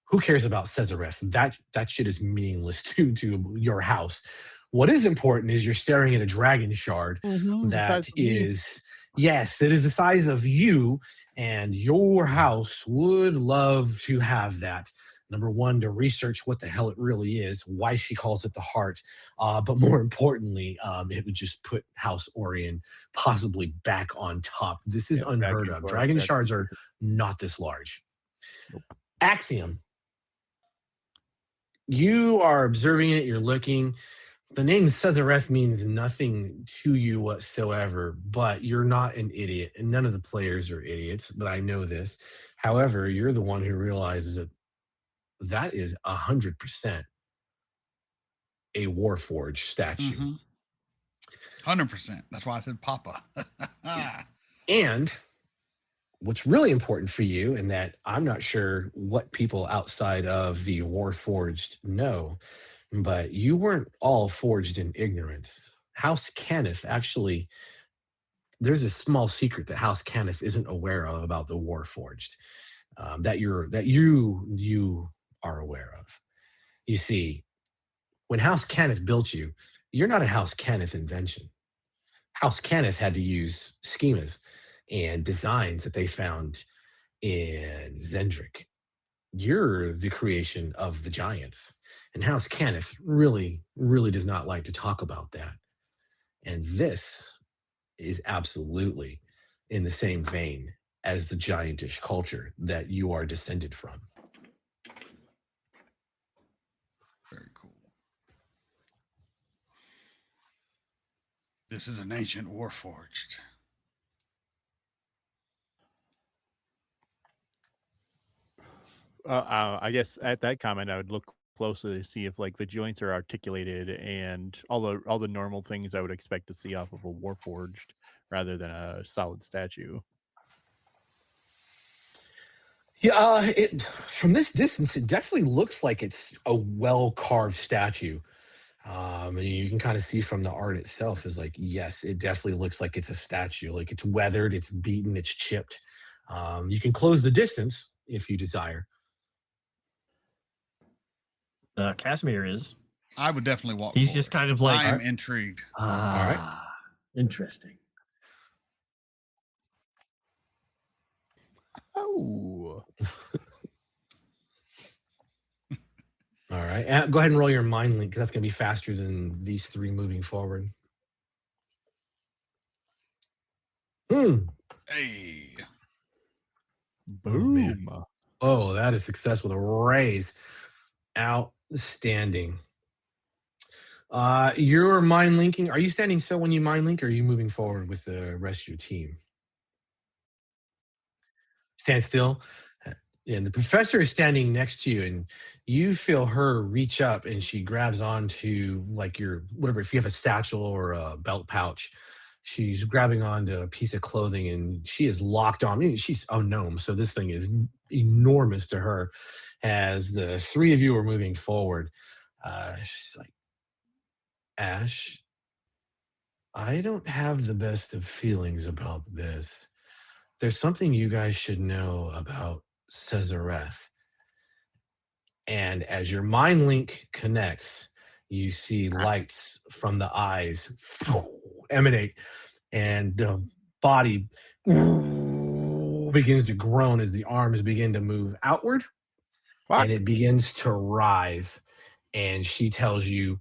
who cares about Sizareth? That shit is meaningless to your house. What is important is you're staring at a dragon shard that is. Yes, it is the size of you, and your house would love to have that. Number one, to research what the hell it really is, why she calls it the heart, but more importantly, it would just put House Orion possibly back on top. This is unheard of. Dragon shards are not this large. Nope. Axiom, you are observing it, you're looking. The name Sizareth means nothing to you whatsoever, but you're not an idiot, and none of the players are idiots, but I know this. However, you're the one who realizes that is 100% a Warforged statue. 100%. That's why I said Papa. And what's really important for you, and that I'm not sure what people outside of the Warforged know, but you weren't all forged in ignorance. House Cannith actually, there's a small secret that House Cannith isn't aware of about the Warforged, that you are aware of. You see, when House Cannith built you, you're not a House Cannith invention. House Cannith had to use schemas and designs that they found in Zendrick. You're the creation of the giants. And House Cannith really, really does not like to talk about that. And this is absolutely in the same vein as the giantish culture that you are descended from. Very cool. This is an ancient Warforged. I guess at that comment, I would look closely to see if like the joints are articulated and all the normal things I would expect to see off of a Warforged rather than a solid statue. Yeah, from this distance, it definitely looks like it's a well-carved statue. And you can kind of see from the art itself is like, yes, it definitely looks like it's a statue. Like it's weathered, it's beaten, it's chipped. You can close the distance if you desire. Kasimir is. I would definitely walk. He's forward. just kind of like. I am intrigued. All right. Interesting. Oh. All right. Go ahead and roll your mind link because that's going to be faster than these three moving forward. Hey. Boom. Oh, that is success with a raise. Outstanding. You're mind linking. Are you standing still when you mind link, or are you moving forward with the rest of your team? Stand still. And the professor is standing next to you, and you feel her reach up, and she grabs onto like your whatever. If you have a satchel or a belt pouch, she's grabbing onto a piece of clothing, and she is locked on. I mean, she's a gnome, so this thing is enormous to her. As the three of you are moving forward, she's like, Ash, I don't have the best of feelings about this. There's something you guys should know about Sizareth. And as your mind link connects, you see lights from the eyes emanate, and the body begins to groan as the arms begin to move outward. And it begins to rise. And she tells you,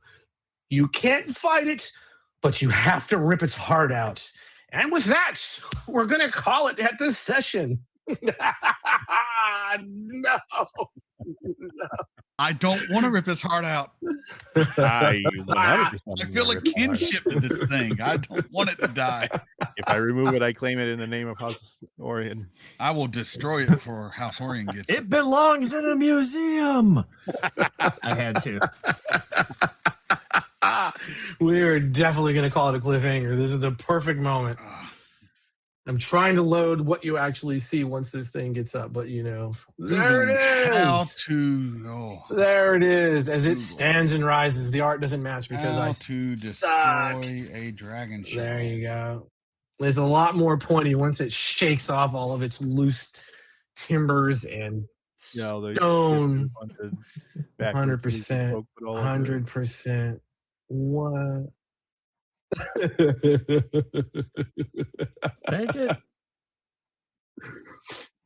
you can't fight it, but you have to rip its heart out. And with that, we're going to call it at this session. No. I don't want to rip his heart out. I I feel a kinship in this thing. I don't want it to die. If I remove it, I claim it in the name of House Orion. I will destroy it before House Orion gets it. It belongs in a museum. I had to. We're definitely going to call it a cliffhanger. This is a perfect moment. I'm trying to load what you actually see once this thing gets up, but there it is. There it is. As it stands and rises, the art doesn't match because how I to suck. destroy a dragon shell. There you go. There's a lot more pointy once it shakes off all of its loose timbers and stone. 100%. 100%. What? Take it.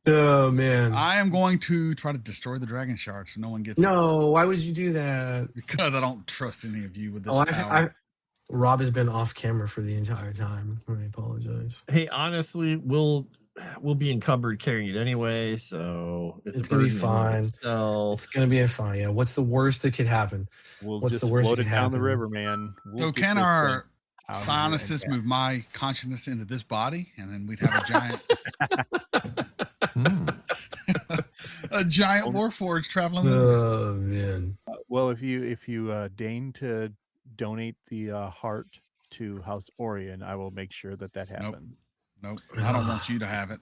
Oh man. I am going to try to destroy the dragon shard so no one gets No, why would you do that? Because I don't trust any of you with this power. Rob has been off camera for the entire time. I apologize. Hey, honestly, we'll be encumbered carrying it anyway, so it's gonna be fine. It's gonna be fine. Yeah. What's the worst that could happen? What's the worst that could happen? Down the river, man. So can our psionists move my consciousness into this body, and then we'd have a giant, a giant warforged traveling with me. Oh man. Well, if you deign to donate the heart to House Orion, I will make sure that happens. Nope. I don't want you to have it.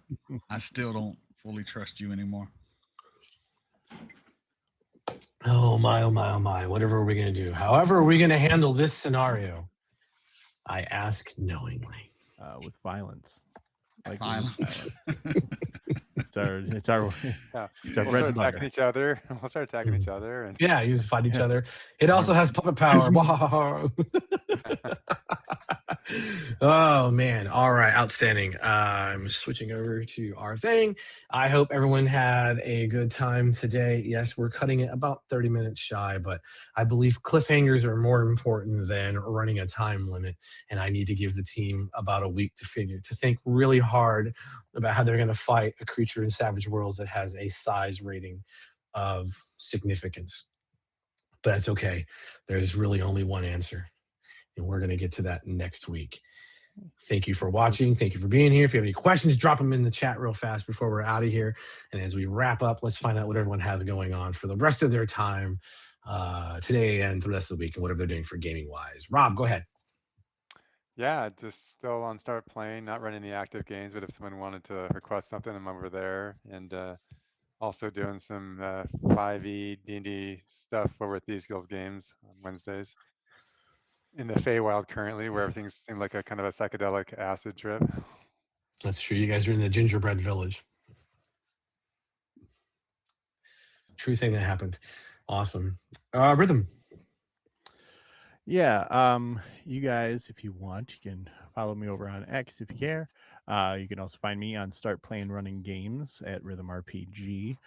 I still don't fully trust you anymore. Oh my, oh my, oh my. Whatever are we going to do? However are we going to handle this scenario? I ask knowingly. With violence. Like violence. It's our we'll start attacking each other. We'll start attacking each other. And yeah, you just fight each other. It also has puppet power. Oh man. All right. Outstanding. I'm switching over to our thing. I hope everyone had a good time today. Yes, we're cutting it about 30 minutes shy, but I believe cliffhangers are more important than running a time limit. And I need to give the team about a week to think really hard about how they're going to fight a creature in Savage Worlds that has a size rating of significance. But that's okay. There's really only one answer. And we're going to get to that next week. Thank you for watching. Thank you for being here. If you have any questions, drop them in the chat real fast before we're out of here. And as we wrap up, let's find out what everyone has going on for the rest of their time today and the rest of the week and whatever they're doing for gaming-wise. Rob, go ahead. Yeah, just still on Start Playing, not running any active games, but if someone wanted to request something, I'm over there. And also doing some 5e D&D stuff over at Thieves Guild Games on Wednesdays. In the Feywild currently, where everything seemed like a kind of a psychedelic acid trip. That's true. You guys are in the gingerbread village. True thing that happened. Awesome. Rhythm. Yeah. You guys, if you want, you can follow me over on X if you care. You can also find me on Start Playing Running Games at Rhythm RPG.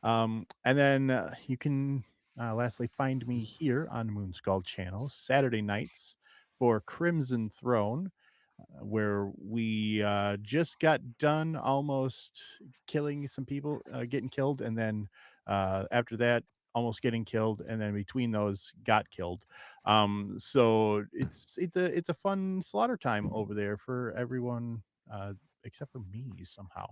And then you can lastly find me here on Moonskull channel Saturday nights for Crimson Throne, where we just got done almost killing some people, getting killed, and then after that almost getting killed, and then between those got killed. So it's a fun slaughter time over there for everyone except for me somehow.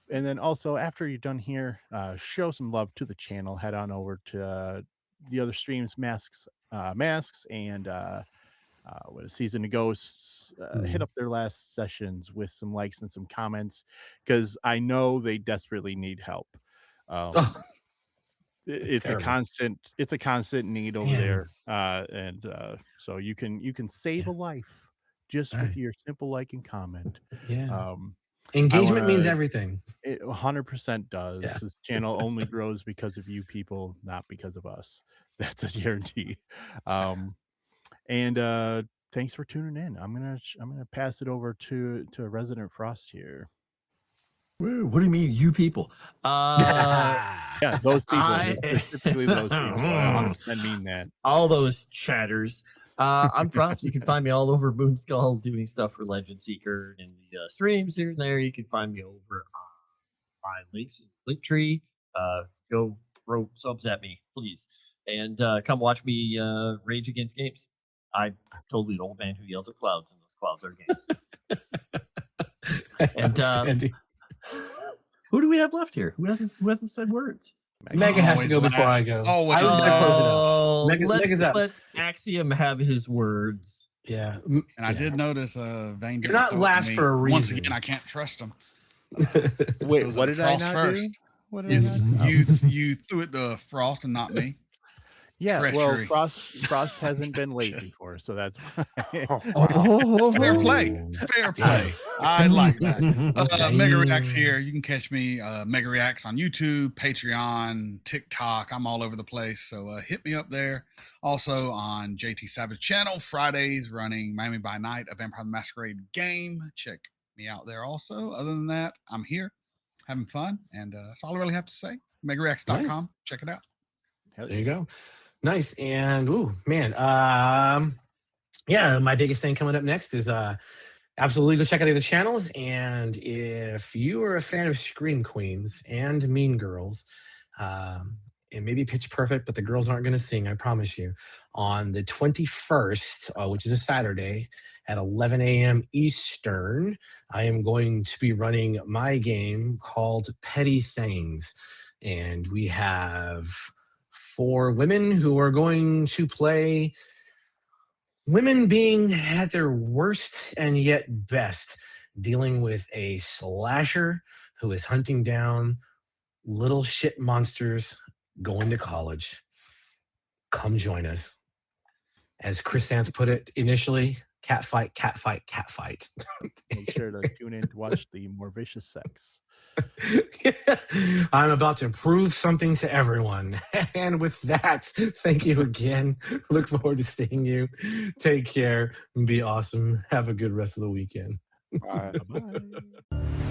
And then also after you're done here, show some love to the channel. Head on over to the other streams, masks and what a Season of Ghosts. Hit up their last sessions with some likes and some comments, because I know they desperately need help. It's a constant need over there, and so you can save a life just with your simple like and comment. Engagement means everything. It 100% does. This channel only grows because of you people, not because of us. That's a guarantee. And thanks for tuning in. I'm gonna pass it over to Resident Frost here. Woo, what do you mean, you people? Yeah, those people. Specifically those people. I 100% mean that. All those chatters. I'm Frost. You can find me all over Moonskull doing stuff for Legend Seeker and the streams here and there. You can find me over on my links in Linktree. Go throw subs at me, please. And come watch me rage against games. I'm totally an old man who yells at clouds, and those clouds are games. And who do we have left here? Who hasn't said words? Mega has to Always go before I last. go. Always I was gonna close it out. Oh, Mega's up. let Axiom have his words. Yeah. And I Yeah. did notice Vane. You're not last for a Once reason. again, I can't trust him. Wait, Goes what up did I Frost not first. do? What did I not do? You threw it to Frost and not me. Yeah, treachery. well, Frost hasn't been late before, so that's why. Fair play. Fair play. I like that. Mega Reacts here. You can catch me, Mega Reacts, on YouTube, Patreon, TikTok. I'm all over the place. So hit me up there. Also on JT Savage channel, Fridays, running Miami by Night, a Vampire the Masquerade game. Check me out there also. Other than that, I'm here having fun. And that's all I really have to say. MegaReacts.com. Nice. Check it out. There you go. Nice. And man, yeah, my biggest thing coming up next is absolutely go check out the other channels. And if you are a fan of Scream Queens and Mean Girls, and maybe Pitch Perfect, but the girls aren't going to sing, I promise you, on the 21st, which is a Saturday at 11 a.m. Eastern, I am going to be running my game called Petty Things. And we have 4 women who are going to play women being at their worst and yet best, dealing with a slasher who is hunting down little shit monsters going to college. Come join us. As Chris Santh put it initially, cat fight, cat fight, cat fight. Make sure to tune in to watch the more vicious sex. I'm about to prove something to everyone. And with that, thank you again. Look forward to seeing you. Take care and be awesome. Have a good rest of the weekend. Bye. Bye-bye.